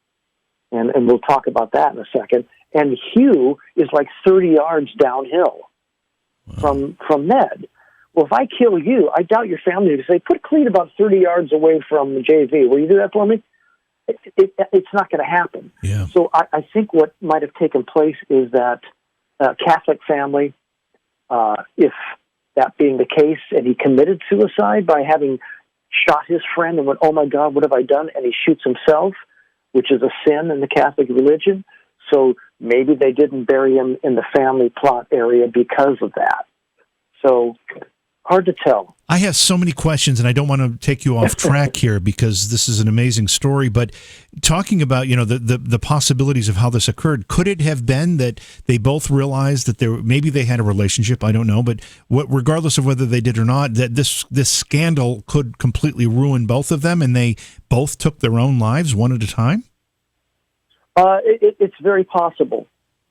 and we'll talk about that in a second. And Hugh is like 30 yards downhill from Ned. Well, if I kill you, I doubt your family would say, put Clete about 30 yards away from the JV. Will you do that for me? It's not going to happen. Yeah. So I think what might have taken place is that Catholic family, if that being the case, and he committed suicide by having shot his friend and went, oh my God, what have I done? And he shoots himself, which is a sin in the Catholic religion. So maybe they didn't bury him in the family plot area because of that. So hard to tell. I have so many questions, and I don't want to take you off track here because this is an amazing story. But talking about, the possibilities of how this occurred, could it have been that they both realized that maybe they had a relationship? I don't know, but regardless of whether they did or not, that this scandal could completely ruin both of them, and they both took their own lives one at a time? It's very possible.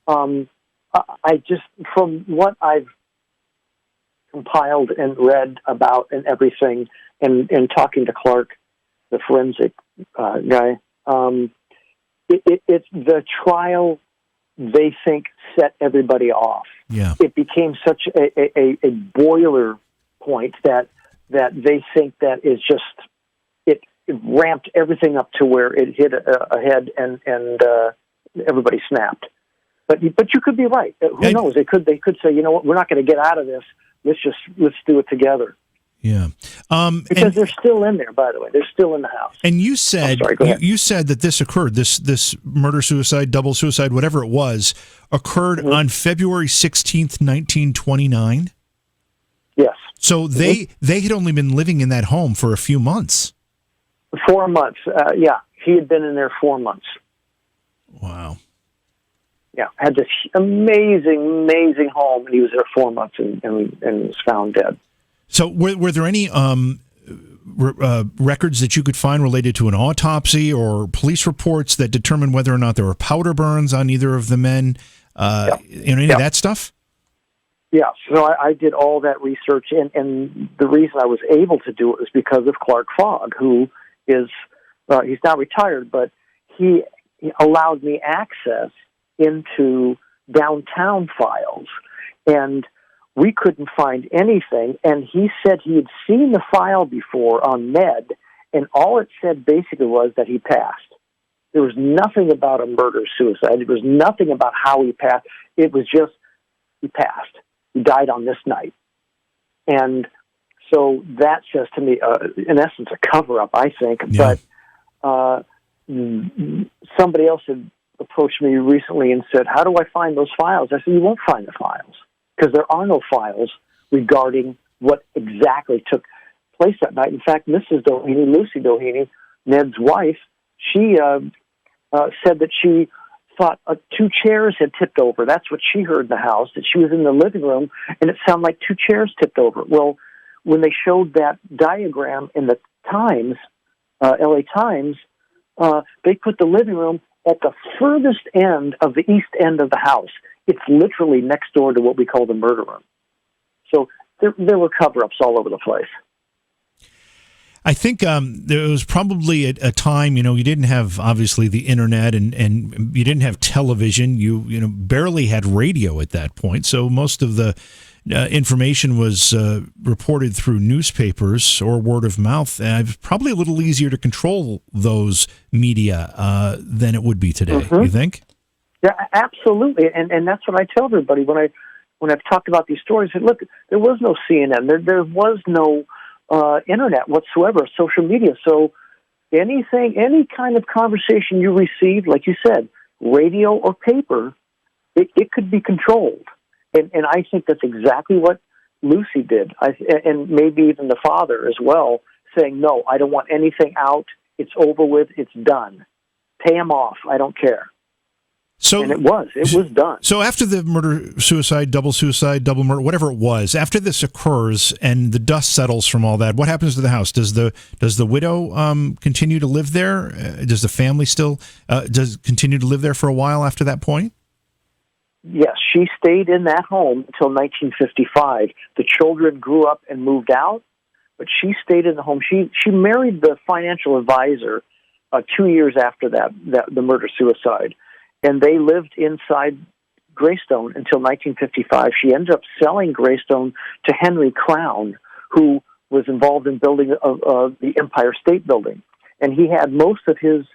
I just, from what I've compiled and read about and everything, and talking to Clark, the forensic guy, it's the trial, they think, set everybody off. Yeah. It became such a boiler point that they think that is just, it ramped everything up to where it hit a head and everybody snapped. But you could be right. Who knows? They could say, you know what, we're not going to get out of this. Let's do it together. Yeah. Because they're still in there, by the way. They're still in the house. And you said you said that this occurred, this murder, suicide, double suicide, whatever it was, occurred on February 16th, 1929? Yes. So they had only been living in that home for a few months. 4 months. Yeah. He had been in there 4 months. Wow. Yeah, had this amazing home, and he was there 4 months and was found dead. So were there any records that you could find related to an autopsy or police reports that determined whether or not there were powder burns on either of the men? Any of that stuff? Yeah, so I did all that research, and the reason I was able to do it was because of Clark Fogg, who is, he's now retired, but he allowed me access into downtown files, and we couldn't find anything. And he said he had seen the file before on Ned, and all it said basically was that he passed. There was nothing about a murder-suicide. There was nothing about how he passed. It was just, he passed. He died on this night. And so that says to me, in essence, a cover-up, I think. Yeah. But somebody else had approached me recently and said, how do I find those files? I said, you won't find the files, because there are no files regarding what exactly took place that night. In fact, Mrs. Doheny, Lucy Doheny, Ned's wife, she said that she thought 2 chairs had tipped over. That's what she heard in the house, that she was in the living room, and it sounded like 2 chairs tipped over. Well, when they showed that diagram in the Times, LA Times, they put the living room at the furthest end of the east end of the house. It's literally next door to what we call the murder room. So there were cover-ups all over the place. I think there was probably a time, you didn't have, obviously, the internet, and you didn't have television. You barely had radio at that point. So most of the information was reported through newspapers or word of mouth. It's probably a little easier to control those media than it would be today. Mm-hmm. You think? Yeah, absolutely. And that's what I tell everybody when I've talked about these stories. I said, look, there was no CNN. There was no internet whatsoever, social media. So any kind of conversation you received, like you said, radio or paper, it could be controlled. And I think that's exactly what Lucy did. And maybe even the father as well, saying, no, I don't want anything out. It's over with. It's done. Pay him off. I don't care. And it was done. So after the murder, suicide, double murder, whatever it was, after this occurs and the dust settles from all that, what happens to the house? Does the widow continue to live there? Does the family still continue to live there for a while after that point? Yes, she stayed in that home until 1955. The children grew up and moved out, but she stayed in the home. She married the financial advisor 2 years after the murder-suicide. And they lived inside Greystone until 1955. She ended up selling Greystone to Henry Crown, who was involved in building the Empire State Building. And he had most of his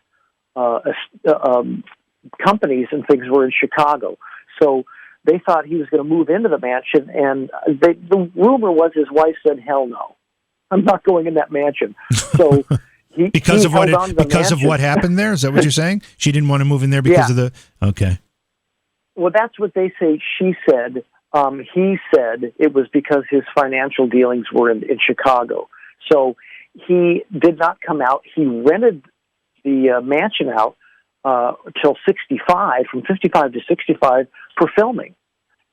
companies and things were in Chicago. So they thought he was going to move into the mansion, and the rumor was his wife said, hell no, I'm not going in that mansion. So... Because of what happened there? Is that what you're saying? She didn't want to move in there because of the... Okay. Well, that's what they say. She said. He said it was because his financial dealings were in Chicago. So he did not come out. He rented the mansion out till 65, from 55 to 65, for filming,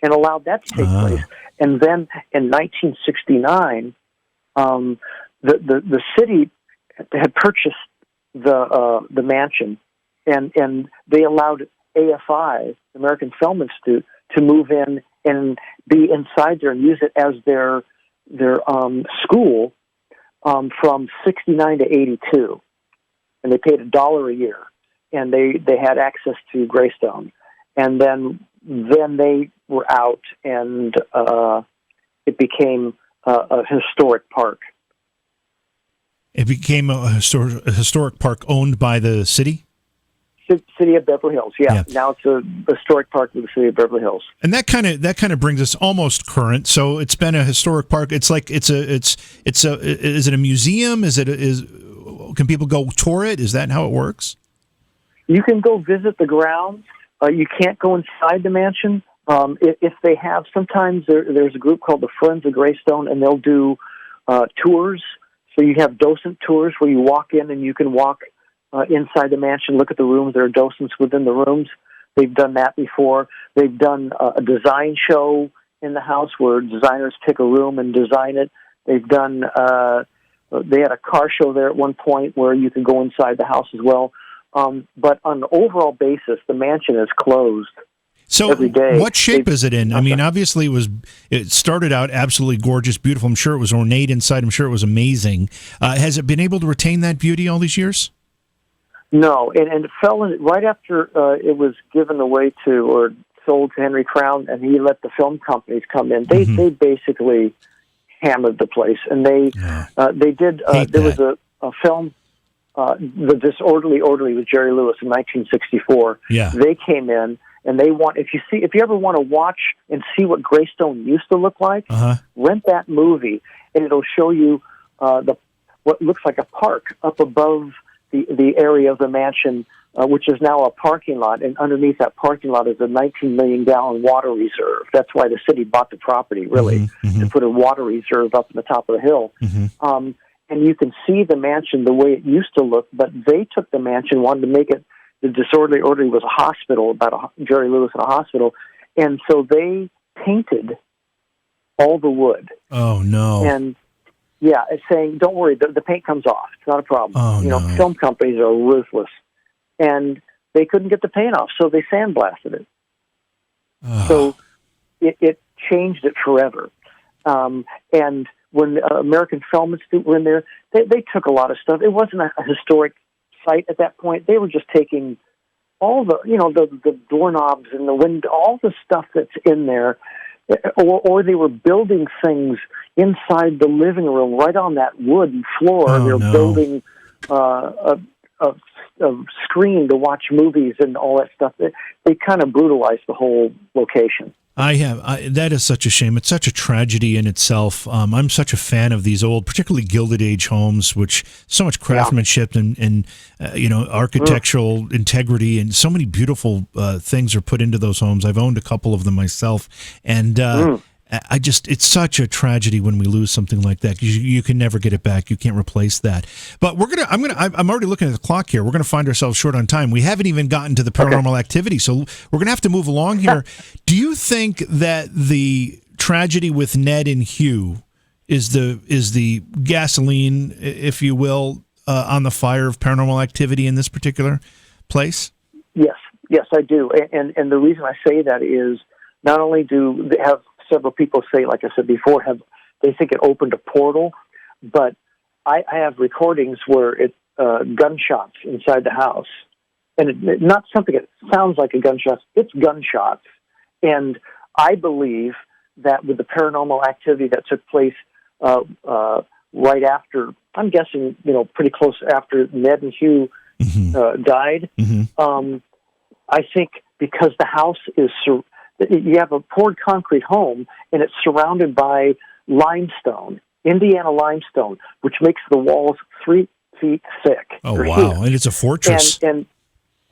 and allowed that to take place. And then in 1969, the city had purchased the mansion, and they allowed AFI, American Film Institute, to move in and be inside there and use it as their school from 69 to 82, and they paid $1 a year, and they had access to Greystone, and then they were out, and it became a historic park. It became a historic park owned by the city? City of Beverly Hills, yeah. Now it's a historic park of the city of Beverly Hills. And that kind of brings us almost current. So it's been a historic park. It's like is it a museum? Can people go tour it? Is that how it works? You can go visit the grounds. You can't go inside the mansion. If they have, sometimes there's a group called the Friends of Greystone, and they'll do tours. So you have docent tours where you walk in and you can walk inside the mansion, look at the rooms. There are docents within the rooms. They've done that before. They've done a design show in the house where designers pick a room and design it. They've done, they had a car show there at one point where you could go inside the house as well. But on an overall basis, the mansion is closed. So every day. What shape is it in? I mean, obviously it started out absolutely gorgeous, beautiful. I'm sure it was ornate inside. I'm sure it was amazing. Has it been able to retain that beauty all these years? No, and it fell in right after it was given away to or sold to Henry Crown, and he let the film companies come in. They basically hammered the place, and they did. There was a film, The Disorderly Orderly with Jerry Lewis in 1964. Yeah, they came in. And they want if you ever want to watch and see what Greystone used to look like, rent that movie, and it'll show you what looks like a park up above the area of the mansion, which is now a parking lot. And underneath that parking lot is a 19 million gallon water reserve. That's why the city bought the property, really, to put a water reserve up on the top of the hill. And you can see the mansion the way it used to look, but they took the mansion, wanted to make it. The Disorderly Orderly was a hospital, Jerry Lewis in a hospital, and so they painted all the wood. Oh, no. And, it's saying, don't worry, the paint comes off. It's not a problem. Oh, Film companies are ruthless. And they couldn't get the paint off, so they sandblasted it. So it changed it forever. And when American Film Institute were in there, they took a lot of stuff. It wasn't a historic site at that point. They were just taking all the doorknobs and the window, all the stuff that's in there, or they were building things inside the living room right on that wooden floor. They were building a screen to watch movies and all that stuff. They kind of brutalized the whole location. That is such a shame. It's such a tragedy in itself. I'm such a fan of these old, particularly Gilded Age homes, which so much craftsmanship and architectural integrity and so many beautiful things are put into those homes. I've owned a couple of them myself, and it's such a tragedy when we lose something like that. You can never get it back. You can't replace that. But I'm already looking at the clock here. We're going to find ourselves short on time. We haven't even gotten to the paranormal activity, so we're going to have to move along here. Do you think that the tragedy with Ned and Hugh is the gasoline, if you will, on the fire of paranormal activity in this particular place? Yes, I do. And the reason I say that is not only do they have several people say, like I said before, they think it opened a portal, but I have recordings where it's gunshots inside the house, and not something that sounds like a gunshot. It's gunshots, and I believe that with the paranormal activity that took place right after, I'm guessing, pretty close after Ned and Hugh died. I think because the house is. You have a poured concrete home, and it's surrounded by limestone, Indiana limestone, which makes the walls 3 feet thick. Oh, wow. And it's a fortress. And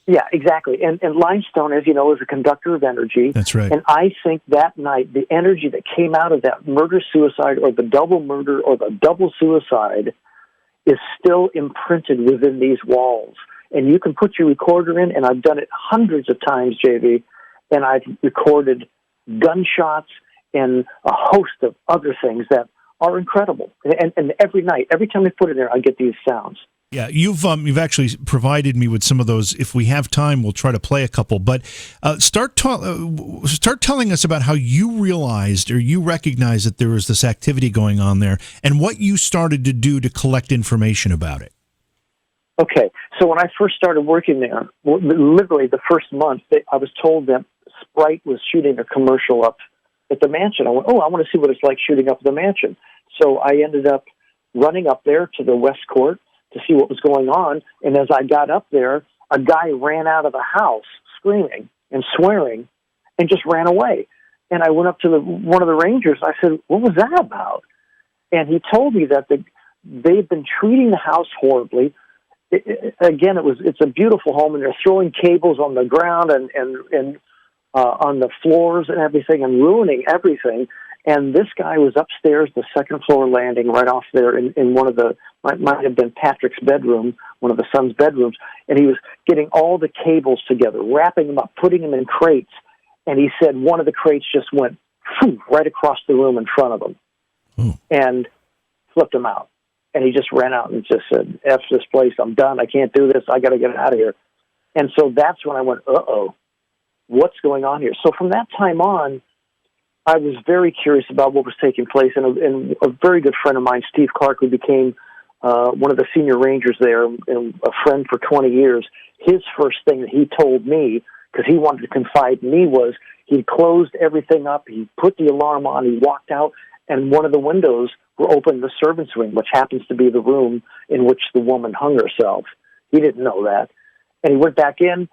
yeah, exactly. And limestone, as you know, is a conductor of energy. That's right. And I think that night, the energy that came out of that murder-suicide or the double murder or the double suicide is still imprinted within these walls. And you can put your recorder in, and I've done it hundreds of times, JV, and I've recorded gunshots and a host of other things that are incredible. And every night, every time I put it there, I get these sounds. Yeah, you've actually provided me with some of those. If we have time, we'll try to play a couple. But start telling us about how you realized or you recognized that there was this activity going on there, and what you started to do to collect information about it. Okay, so when I first started working there, literally the first month, I was told that Sprite was shooting a commercial up at the mansion. I went, I want to see what it's like shooting up at the mansion. So I ended up running up there to the West Court to see what was going on. And as I got up there, a guy ran out of the house screaming and swearing and just ran away. And I went up to one of the rangers. I said, what was that about? And he told me that they've been treating the house horribly. It's a beautiful home, and they're throwing cables on the ground and on the floors and everything and ruining everything. And this guy was upstairs, the second floor landing, right off there in one of the, might have been Patrick's bedroom, one of the son's bedrooms, and he was getting all the cables together, wrapping them up, putting them in crates. And he said one of the crates just went right across the room in front of him and flipped him out. And he just ran out and just said, F this place, I'm done, I can't do this, I got to get out of here. And so that's when I went, what's going on here? So from that time on, I was very curious about what was taking place. And a very good friend of mine, Steve Clark, who became one of the senior rangers there, and a friend for 20 years, his first thing that he told me, because he wanted to confide in me, was he closed everything up, he put the alarm on, he walked out, and one of the windows were open in the servants' wing, which happens to be the room in which the woman hung herself. He didn't know that. And he went back in,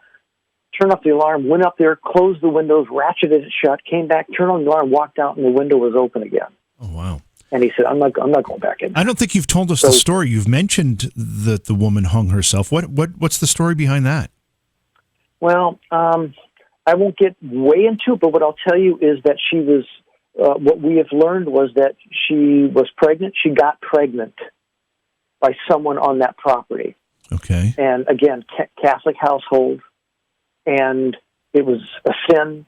turned off the alarm, went up there, closed the windows, ratcheted it shut, came back, turned on the alarm, walked out, and the window was open again. Oh, wow. And he said, I'm not going back in. I don't think you've told us the story. You've mentioned that the woman hung herself. What's the story behind that? Well, I won't get way into it, but what I'll tell you is that she was, what we have learned was that she was pregnant. She got pregnant by someone on that property. Okay. And again, Catholic household, and it was a sin,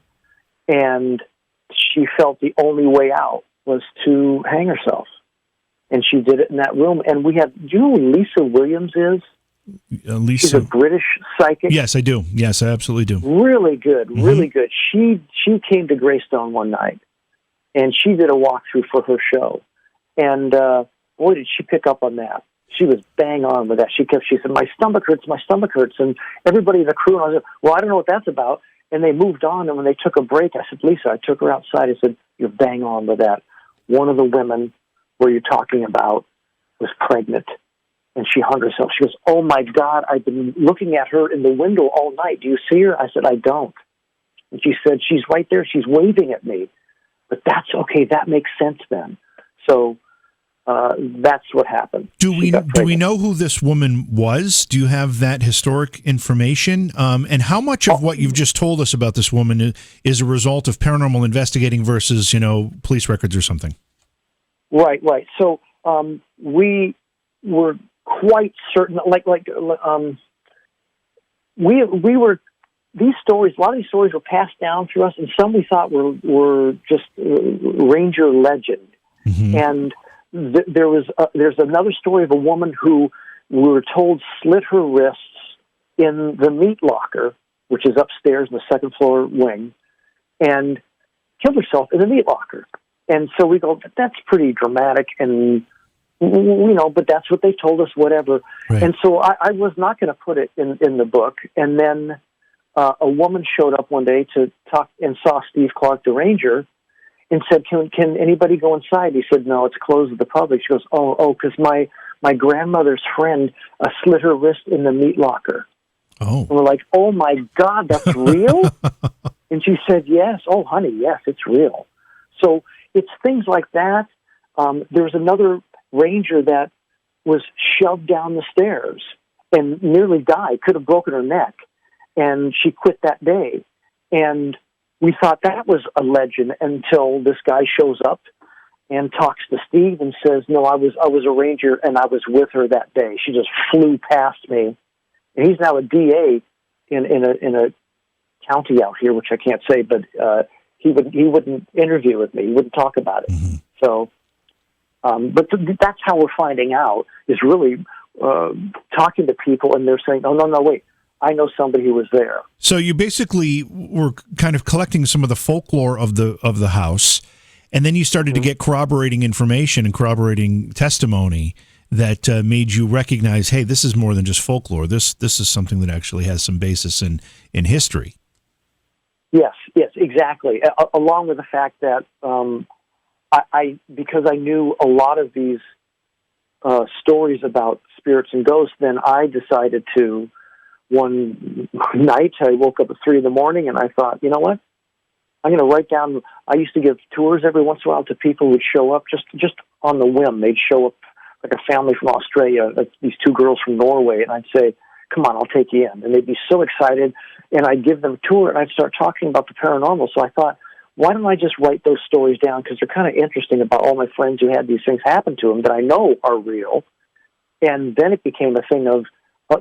and she felt the only way out was to hang herself. And she did it in that room. And we have, do you know who Lisa Williams is? Lisa. She's a British psychic. Yes, I do. Yes, I absolutely do. Really good, really good. She came to Greystone one night, and she did a walkthrough for her show. And boy, did she pick up on that. She was bang on with that. She said, my stomach hurts. And everybody in the crew, and I said, well, I don't know what that's about. And they moved on, and when they took a break, I said, Lisa, I took her outside. I said, you're bang on with that. One of the women where you're talking about was pregnant, and she hung herself. She goes, oh, my God, I've been looking at her in the window all night. Do you see her? I said, I don't. And she said, she's right there. She's waving at me. But that's okay. That makes sense then. So that's what happened. Do we know who this woman was? Do you have that historic information? And how much of what you've just told us about this woman is a result of paranormal investigating versus, police records or something? Right. So we were quite certain, we were. These stories, a lot of these stories were passed down through us, and some we thought were just ranger legend. Mm-hmm. And there's another story of a woman who we were told slit her wrists in the meat locker, which is upstairs in the second floor wing, and killed herself in the meat locker. And so we go, that's pretty dramatic, and but that's what they told us, whatever. Right. And so I was not going to put it in the book. And then a woman showed up one day to talk and saw Steve Clark, the ranger, and said, can anybody go inside? He said, no, it's closed to the public. She goes, oh, because my grandmother's friend slit her wrist in the meat locker. Oh. And we're like, oh, my God, that's real? And she said, yes. Oh, honey, yes, it's real. So it's things like that. There's another ranger that was shoved down the stairs and nearly died, could have broken her neck. And she quit that day. And we thought that was a legend until this guy shows up and talks to Steve and says, no, I was a ranger and I was with her that day. She just flew past me. And he's now a DA in a county out here, which I can't say, but he wouldn't interview with me. He wouldn't talk about it. Mm-hmm. So, but that's how we're finding out, is really talking to people, and they're saying, no, wait, I know somebody who was there. So you basically were kind of collecting some of the folklore of the house, and then you started to get corroborating information and corroborating testimony that made you recognize, hey, this is more than just folklore. This is something that actually has some basis in history. Yes, exactly. Along with the fact that because I knew a lot of these stories about spirits and ghosts, then I decided to. One night, I woke up at 3 a.m, and I thought, you know what? I'm going to write down. I used to give tours every once in a while to people who would show up just on the whim. They'd show up like a family from Australia, like these two girls from Norway, and I'd say, come on, I'll take you in. And they'd be so excited, and I'd give them a tour, and I'd start talking about the paranormal. So I thought, why don't I just write those stories down, because they're kind of interesting about all my friends who had these things happen to them that I know are real. And then it became a thing of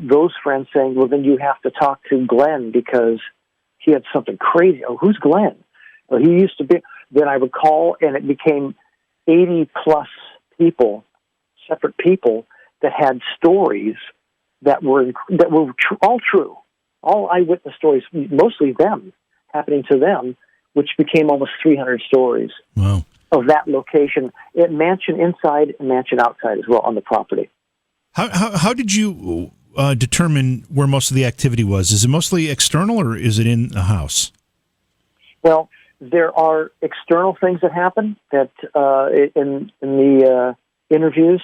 those friends saying, well, then you have to talk to Glenn because he had something crazy. Oh, who's Glenn? Well, he used to be. Then I would call, and it became 80-plus people, separate people, that had stories that were all true, all eyewitness stories, mostly them, happening to them, which became almost 300 stories. Wow. Of that location, mansion inside and mansion outside as well on the property. How did you determine where most of the activity was? Is it mostly external, or is it in the house? Well, there are external things that happen that in the interviews.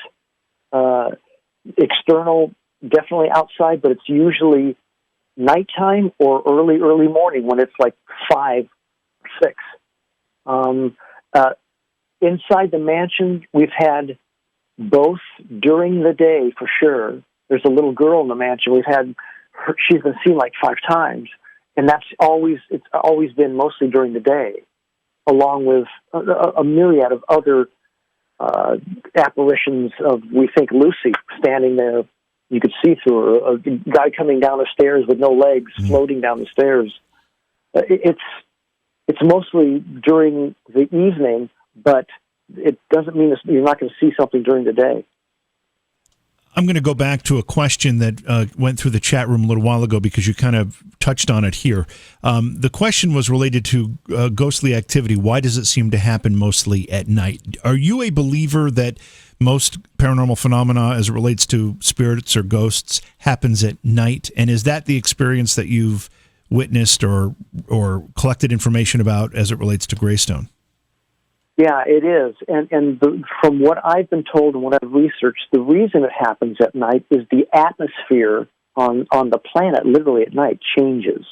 External, definitely outside, but it's usually nighttime or early morning when it's like 5 or 6. Inside the mansion, we've had both during the day for sure. There's a little girl in the mansion. We've had her, she's been seen like 5 times, and it's always been mostly during the day, along with a myriad of other apparitions of, we think, Lucy standing there. You could see through her. A guy coming down the stairs with no legs, floating down the stairs. It's mostly during the evening, but it doesn't mean you're not going to see something during the day. I'm going to go back to a question that went through the chat room a little while ago because you kind of touched on it here. The question was related to ghostly activity. Why does it seem to happen mostly at night? Are you a believer that most paranormal phenomena, as it relates to spirits or ghosts, happens at night? And is that the experience that you've witnessed or collected information about as it relates to Greystone? Yeah, it is. And from what I've been told and what I've researched, the reason it happens at night is the atmosphere on the planet, literally at night, changes.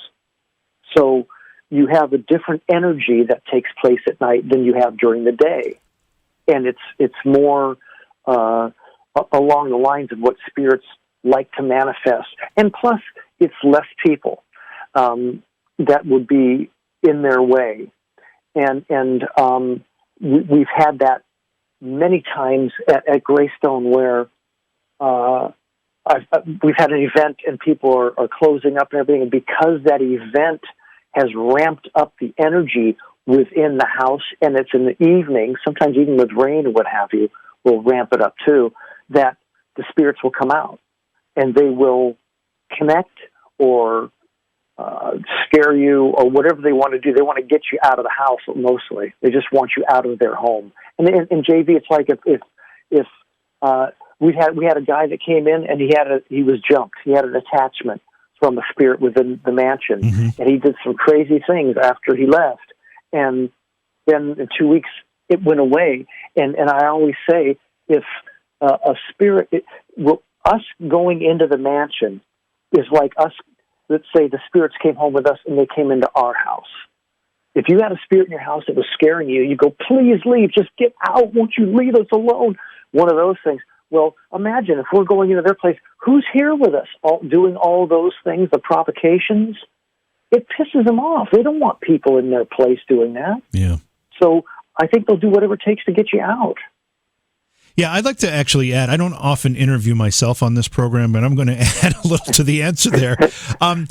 So you have a different energy that takes place at night than you have during the day. And it's more along the lines of what spirits like to manifest. And plus, it's less people that would be in their way. And we've had that many times at Greystone where we've had an event and people are closing up and everything, and because that event has ramped up the energy within the house, and it's in the evening, sometimes even with rain or what have you, will ramp it up too, that the spirits will come out and they will connect or scare you or whatever they want to do. They want to get you out of the house mostly. They just want you out of their home. And in JV, it's like if we had a guy that came in and he was jumped. He had an attachment from a spirit within the mansion, and he did some crazy things after he left. And then in 2 weeks, it went away. And I always say, if a spirit, us going into the mansion is like us. Let's say the spirits came home with us and they came into our house. If you had a spirit in your house that was scaring you, you go, please leave, just get out, won't you leave us alone? One of those things. Well, imagine if we're going into their place, who's here with us, doing all those things, the provocations? It pisses them off. They don't want people in their place doing that. Yeah. So I think they'll do whatever it takes to get you out. Yeah, I'd like to actually add, I don't often interview myself on this program, but I'm going to add a little to the answer there. I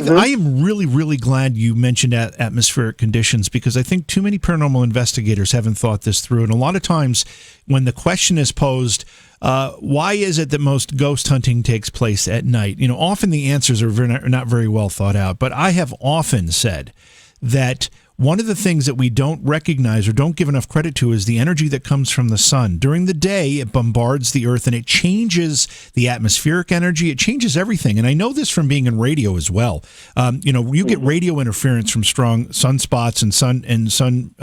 am really, really glad you mentioned atmospheric conditions, because I think too many paranormal investigators haven't thought this through. And a lot of times when the question is posed, why is it that most ghost hunting takes place at night? You know, often the answers are not very well thought out. But I have often said that one of the things that we don't recognize or don't give enough credit to is the energy that comes from the sun. During the day, it bombards the earth and it changes the atmospheric energy. It changes everything. And I know this from being in radio as well. You get radio interference from strong sunspots and sun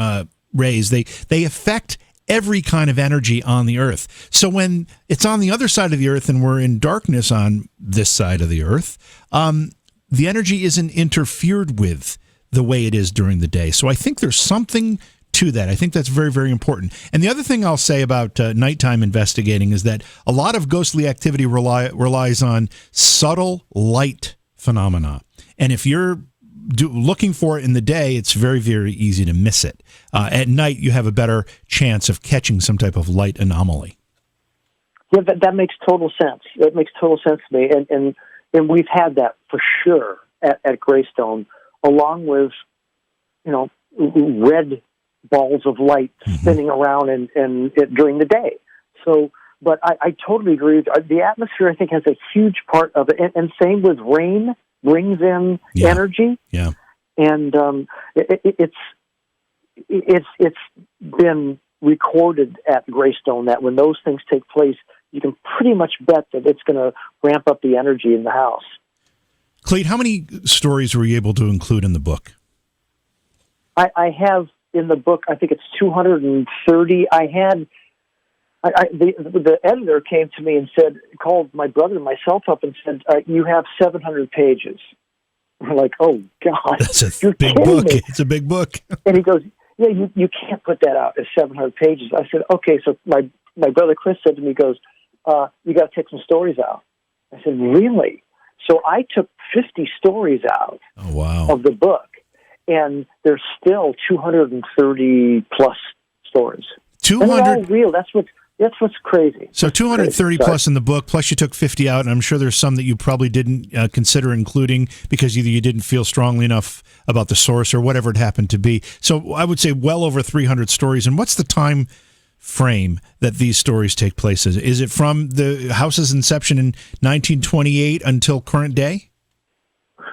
rays. They affect every kind of energy on the earth. So when it's on the other side of the earth and we're in darkness on this side of the earth, the energy isn't interfered with the way it is during the day. So I think there's something to that. I think that's very, very important. And the other thing I'll say about nighttime investigating is that a lot of ghostly activity relies on subtle light phenomena. And if you're looking for it in the day, it's very, very easy to miss it. At night, you have a better chance of catching some type of light anomaly. Yeah, that makes total sense. That makes total sense to me. And we've had that for sure at Greystone, along with, red balls of light spinning around and during the day. So, but I totally agree. The atmosphere, I think, has a huge part of it. And same with rain, brings in energy. Yeah. And it's been recorded at Greystone that when those things take place, you can pretty much bet that it's going to ramp up the energy in the house. Clete, how many stories were you able to include in the book? I have in the book, I think it's 230. The editor came to me and called my brother and myself up and said, you have 700 pages. We're like, oh, God. That's a you're big kidding book. me. It's a big book. And he goes, yeah, you can't put that out as 700 pages. I said, okay. So my brother Chris said to me, he goes, you got to take some stories out. I said, really? So I took 50 stories out of the book, and there's still 230 plus stories. 200? And they're all real. That's what's crazy. So 230 plus in the book, plus you took 50 out, and I'm sure there's some that you probably didn't consider including because either you didn't feel strongly enough about the source or whatever it happened to be. So I would say well over 300 stories. And what's the time frame that these stories take place? Is it from the house's inception in 1928 until current day?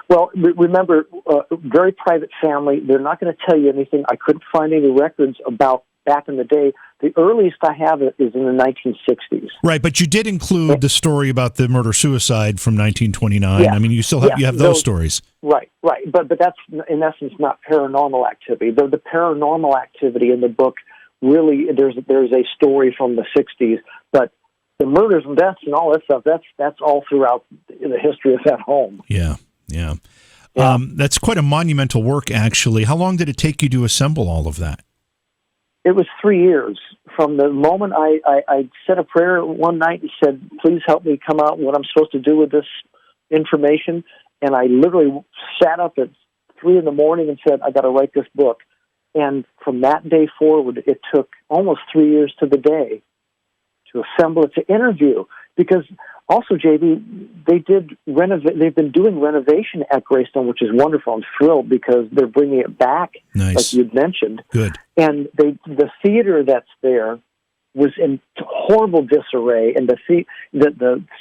Well, remember, very private family. They're not going to tell you anything. I couldn't find any records about back in the day. The earliest I have is in the 1960s. Right, but you did include the story about the murder-suicide from 1929. Yeah. I mean, you still have those stories. Right. But that's, in essence, not paranormal activity. The paranormal activity in the book, really, there's a story from the 60s, but the murders and deaths and all that stuff, that's all throughout the history of that home. Yeah. That's quite a monumental work, actually. How long did it take you to assemble all of that? It was 3 years. From the moment I said a prayer one night and said, please help me come out what I'm supposed to do with this information, and I literally sat up at 3 a.m. and said, I got to write this book. And from that day forward, it took almost 3 years to the day to assemble it, to interview. Because also, JB, they've been doing renovation at Greystone, which is wonderful. I'm thrilled because they're bringing it back, like you'd mentioned. Good. And the theater that's there was in horrible disarray, and the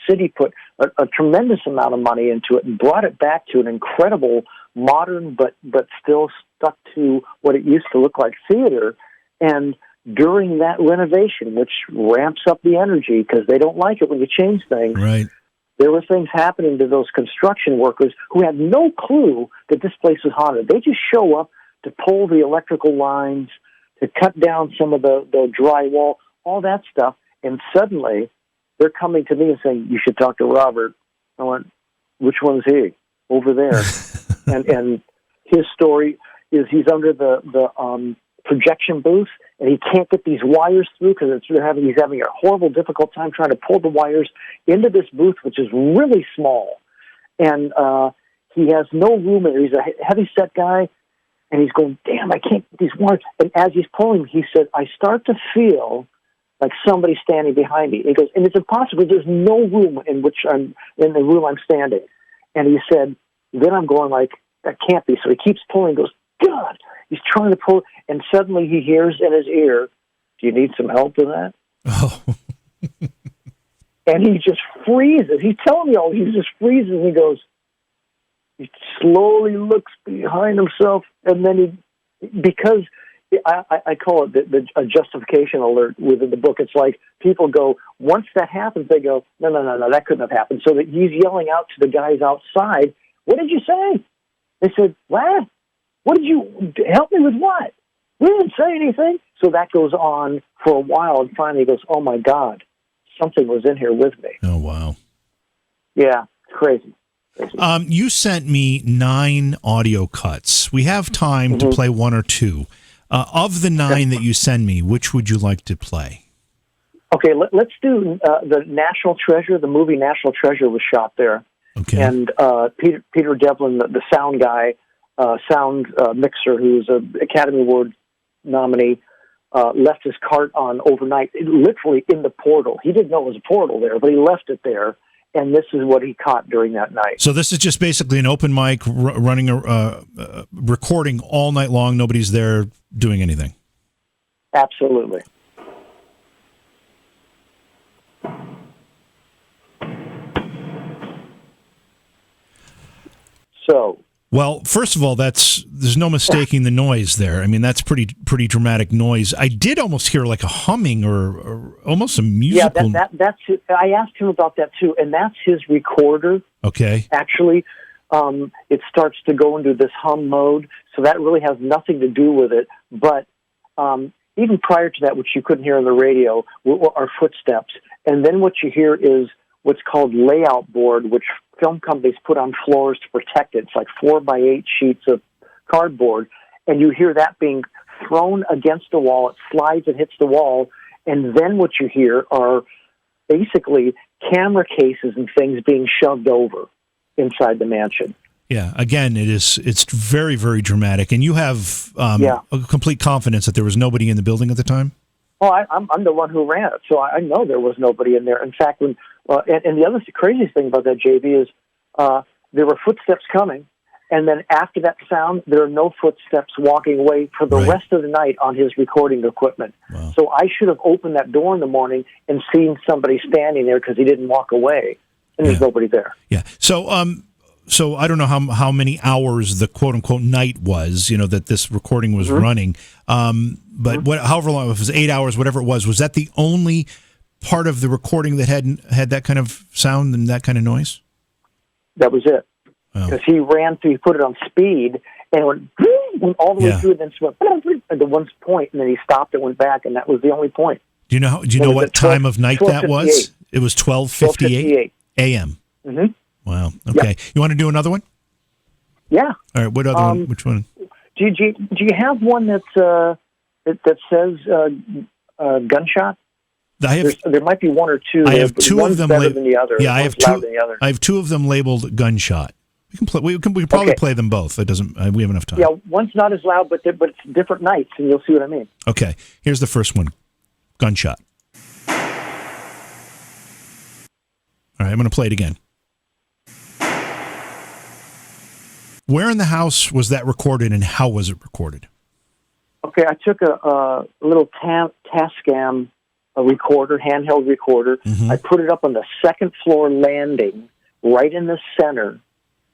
city put a tremendous amount of money into it and brought it back to an incredible modern, but still stuck to what it used to look like theater. And during that renovation, which ramps up the energy because they don't like it when you change things, right, there were things happening to those construction workers who had no clue that this place was haunted. They just show up to pull the electrical lines, to cut down some of the drywall, all that stuff, and suddenly they're coming to me and saying, you should talk to Robert. I went, which one's he? Over there. and his story is he's under the projection booth, and he can't get these wires through because he's having a horrible, difficult time trying to pull the wires into this booth, which is really small. And he has no room in there. He's a heavy-set guy, and he's going, damn, I can't get these wires. And as he's pulling, he said, I start to feel like somebody's standing behind me. He goes, and it's impossible. There's no room in the room I'm standing. And he said, then I'm going like, that can't be. So he keeps pulling, goes, God, he's trying to pull, and suddenly he hears in his ear, do you need some help with that? Oh. And he just freezes. He's telling me all, he just freezes, and he slowly looks behind himself, and then because I call it a justification alert within the book. It's like people go, once that happens, they go, no, that couldn't have happened. So that he's yelling out to the guys outside, what did you say? They said, what? What did you, help me with what? We didn't say anything. So that goes on for a while, and finally he goes, oh my God, something was in here with me. Oh, wow. Yeah, it's crazy. You sent me 9 audio cuts. We have time to play 1 or 2. Of the 9 that you send me, which would you like to play? Okay, let's do the National Treasure. The movie National Treasure was shot there. Okay. And Peter Devlin, the sound guy, sound mixer, who's an Academy Award nominee, left his cart on overnight, literally in the portal. He didn't know it was a portal there, but he left it there. And this is what he caught during that night. So this is just basically an open mic running recording all night long. Nobody's there doing anything. Absolutely. So Well, first of all, there's no mistaking the noise there. I mean, that's pretty dramatic noise. I did almost hear like a humming or almost a musical. Yeah, that's it. I asked him about that too, and that's his recorder. Okay. Actually, it starts to go into this hum mode, so that really has nothing to do with it. But even prior to that, which you couldn't hear on the radio, are footsteps. And then what you hear is what's called layout board, which film companies put on floors to protect it. It's like 4x8 sheets of cardboard, and you hear that being thrown against the wall. It slides and hits the wall, and then what you hear are basically camera cases and things being shoved over inside the mansion. Yeah, again, it's very, very dramatic, and you have a complete confidence that there was nobody in the building at the time? Oh, I'm the one who ran it, so I know there was nobody in there. In fact, when and the other craziest thing about that, JB, is there were footsteps coming, and then after that sound, there are no footsteps walking away for the rest of the night on his recording equipment. Wow. So I should have opened that door in the morning and seen somebody standing there because he didn't walk away, and there's nobody there. Yeah. So I don't know how many hours the quote unquote night was, that this recording was running. But however long, if it was 8 hours, whatever it was that the only part of the recording that had that kind of sound and that kind of noise? That was it. Because he put it on speed, and it went all the way through, and then went at the one point, and then he stopped and went back, and that was the only point. Do you know what time of night that was? It was 12:58 a.m. Mm-hmm. Wow. Okay. Yep. You want to do another one? Yeah. All right. What other one? Which one? Do you have one that says gunshot? There might be one or two. I have two of them better than the other. Yeah, I have two. I have two of them labeled gunshot. We can probably play them both. It doesn't. We have enough time. Yeah, one's not as loud, but it's different nights, and you'll see what I mean. Okay. Here's the first one. Gunshot. All right. I'm going to play it again. Where in the house was that recorded, and how was it recorded? Okay, I took a little Tascam recorder, handheld recorder. Mm-hmm. I put it up on the second floor landing, right in the center,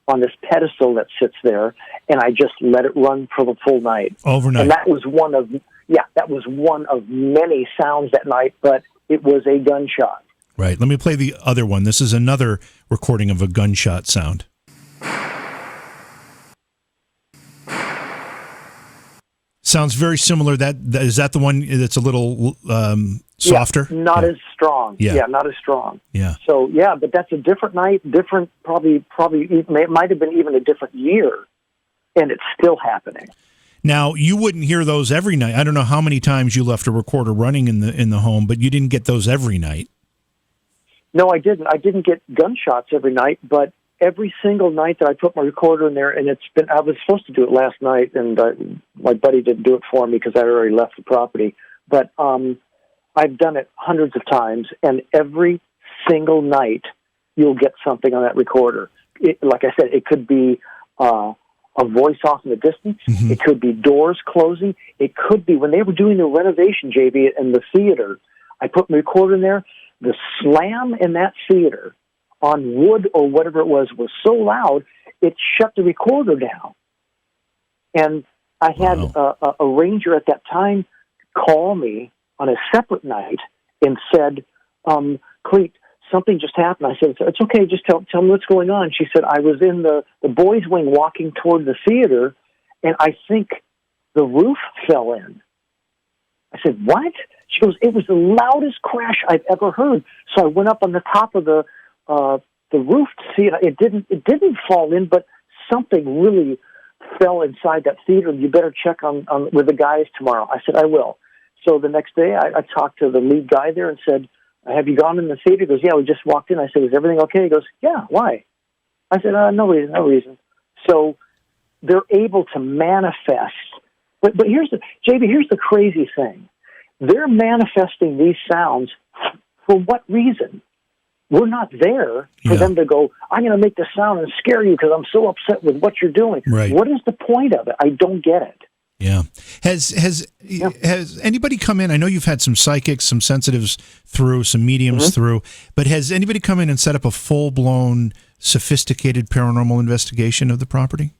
on this pedestal that sits there, and I just let it run for the full night. Overnight. And that was one of many sounds that night, but it was a gunshot. Right. Let me play the other one. This is another recording of a gunshot sound. Sounds very similar. Is that the one that's a little softer? Yeah, not as strong. Yeah, not as strong. Yeah. So but that's a different night. Different, probably. It might have been even a different year, and it's still happening. Now, you wouldn't hear those every night. I don't know how many times you left a recorder running in the home, but you didn't get those every night. No, I didn't. I didn't get gunshots every night, but every single night that I put my recorder in there, and I was supposed to do it last night, and my buddy didn't do it for me because I already left the property. But I've done it hundreds of times, and every single night you'll get something on that recorder. Like I said, it could be a voice off in the distance. Mm-hmm. It could be doors closing. It could be when they were doing the renovation, JB, in the theater. I put my recorder in there. The slam in that theater on wood or whatever it was so loud, it shut the recorder down. And I had a ranger at that time call me on a separate night and said, Clete, something just happened. I said, it's okay, just tell me what's going on. She said, I was in the boys' wing walking toward the theater, and I think the roof fell in. I said, what? She goes, it was the loudest crash I've ever heard. So I went up on the top of the roof to see it. It didn't fall in, but something really fell inside that theater. You better check on with the guys tomorrow. I said, I will. So the next day I talked to the lead guy there and said, have you gone in the theater? He goes, yeah, we just walked in. I said, is everything okay? He goes, yeah, why? I said, no reason. So they're able to manifest. But here's the crazy thing. They're manifesting these sounds for what reason? We're not there for them to go, I'm going to make this sound and scare you because I'm so upset with what you're doing. Right. What is the point of it? I don't get it. Yeah. Has anybody come in? I know you've had some psychics, some sensitives through, some mediums through, but has anybody come in and set up a full-blown, sophisticated paranormal investigation of the property?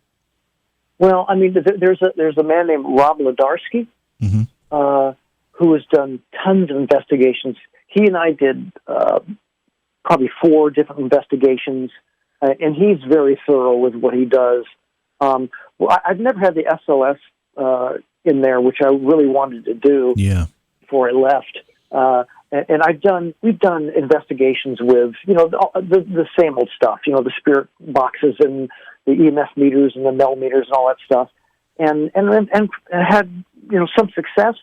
Well, I mean, there's a man named Rob Ledarsky, who has done tons of investigations. He and I did probably 4 different investigations, and he's very thorough with what he does. Well, I've never had the SOS in there, which I really wanted to do before I left. And we've done investigations with, the same old stuff, the spirit boxes and the EMF meters and the Mel meters and all that stuff, and had, some success.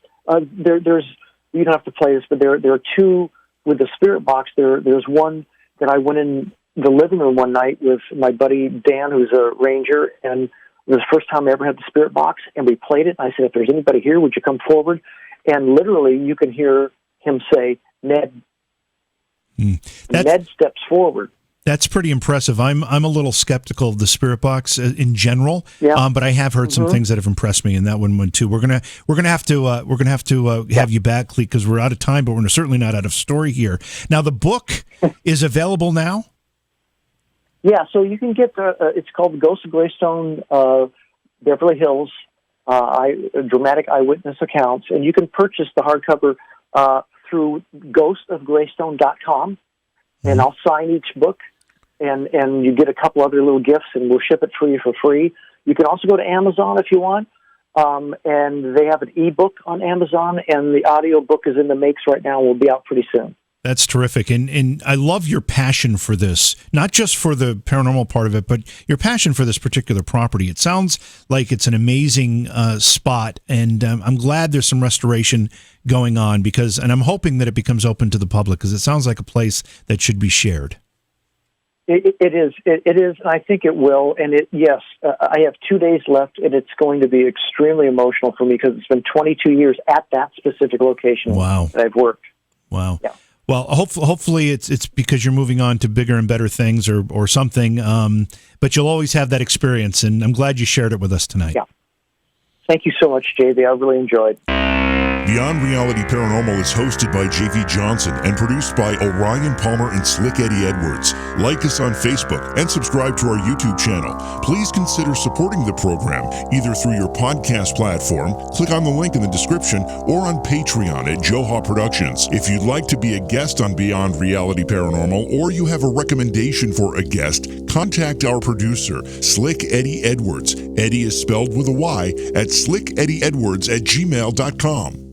There's, you don't have to play this, but there are 2 with the spirit box. There's one that I went in the living room one night with my buddy Dan, who's a ranger, and it was the first time I ever had the spirit box, and we played it. And I said, if there's anybody here, would you come forward? And literally, you can hear him say, Ned. Ned steps forward. That's pretty impressive. I'm a little skeptical of the spirit box in general, but I have heard some things that have impressed me, and that one too. We're gonna have to have you back, Clete, because we're out of time, but we're certainly not out of story here. Now, the book is available now. Yeah, so you can get it's called Ghost of Greystone, Beverly Hills, Dramatic Eyewitness Accounts, and you can purchase the hardcover through ghostofgreystone.com, and I'll sign each book, and you get a couple other little gifts, and we'll ship it for you for free. You can also go to Amazon if you want, and they have an ebook on Amazon, and the audio book is in the makes right now and will be out pretty soon. That's terrific. And I love your passion for this, not just for the paranormal part of it, but your passion for this particular property. It sounds like it's an amazing spot, and I'm glad there's some restoration going on and I'm hoping that it becomes open to the public, because it sounds like a place that should be shared. It is, and I think it will. And I have 2 days left, and it's going to be extremely emotional for me because it's been 22 years at that specific location that I've worked. Wow. Yeah. Well, hopefully it's because you're moving on to bigger and better things or something, but you'll always have that experience, and I'm glad you shared it with us tonight. Yeah. Thank you so much, JV. I really enjoyed. Beyond Reality Paranormal is hosted by J.V. Johnson and produced by Orion Palmer and Slick Eddie Edwards. Like us on Facebook and subscribe to our YouTube channel. Please consider supporting the program either through your podcast platform, click on the link in the description, or on Patreon at Joha Productions. If you'd like to be a guest on Beyond Reality Paranormal, or you have a recommendation for a guest, contact our producer, Slick Eddie Edwards. Eddie is spelled with a Y, at slickeddieedwards@gmail.com.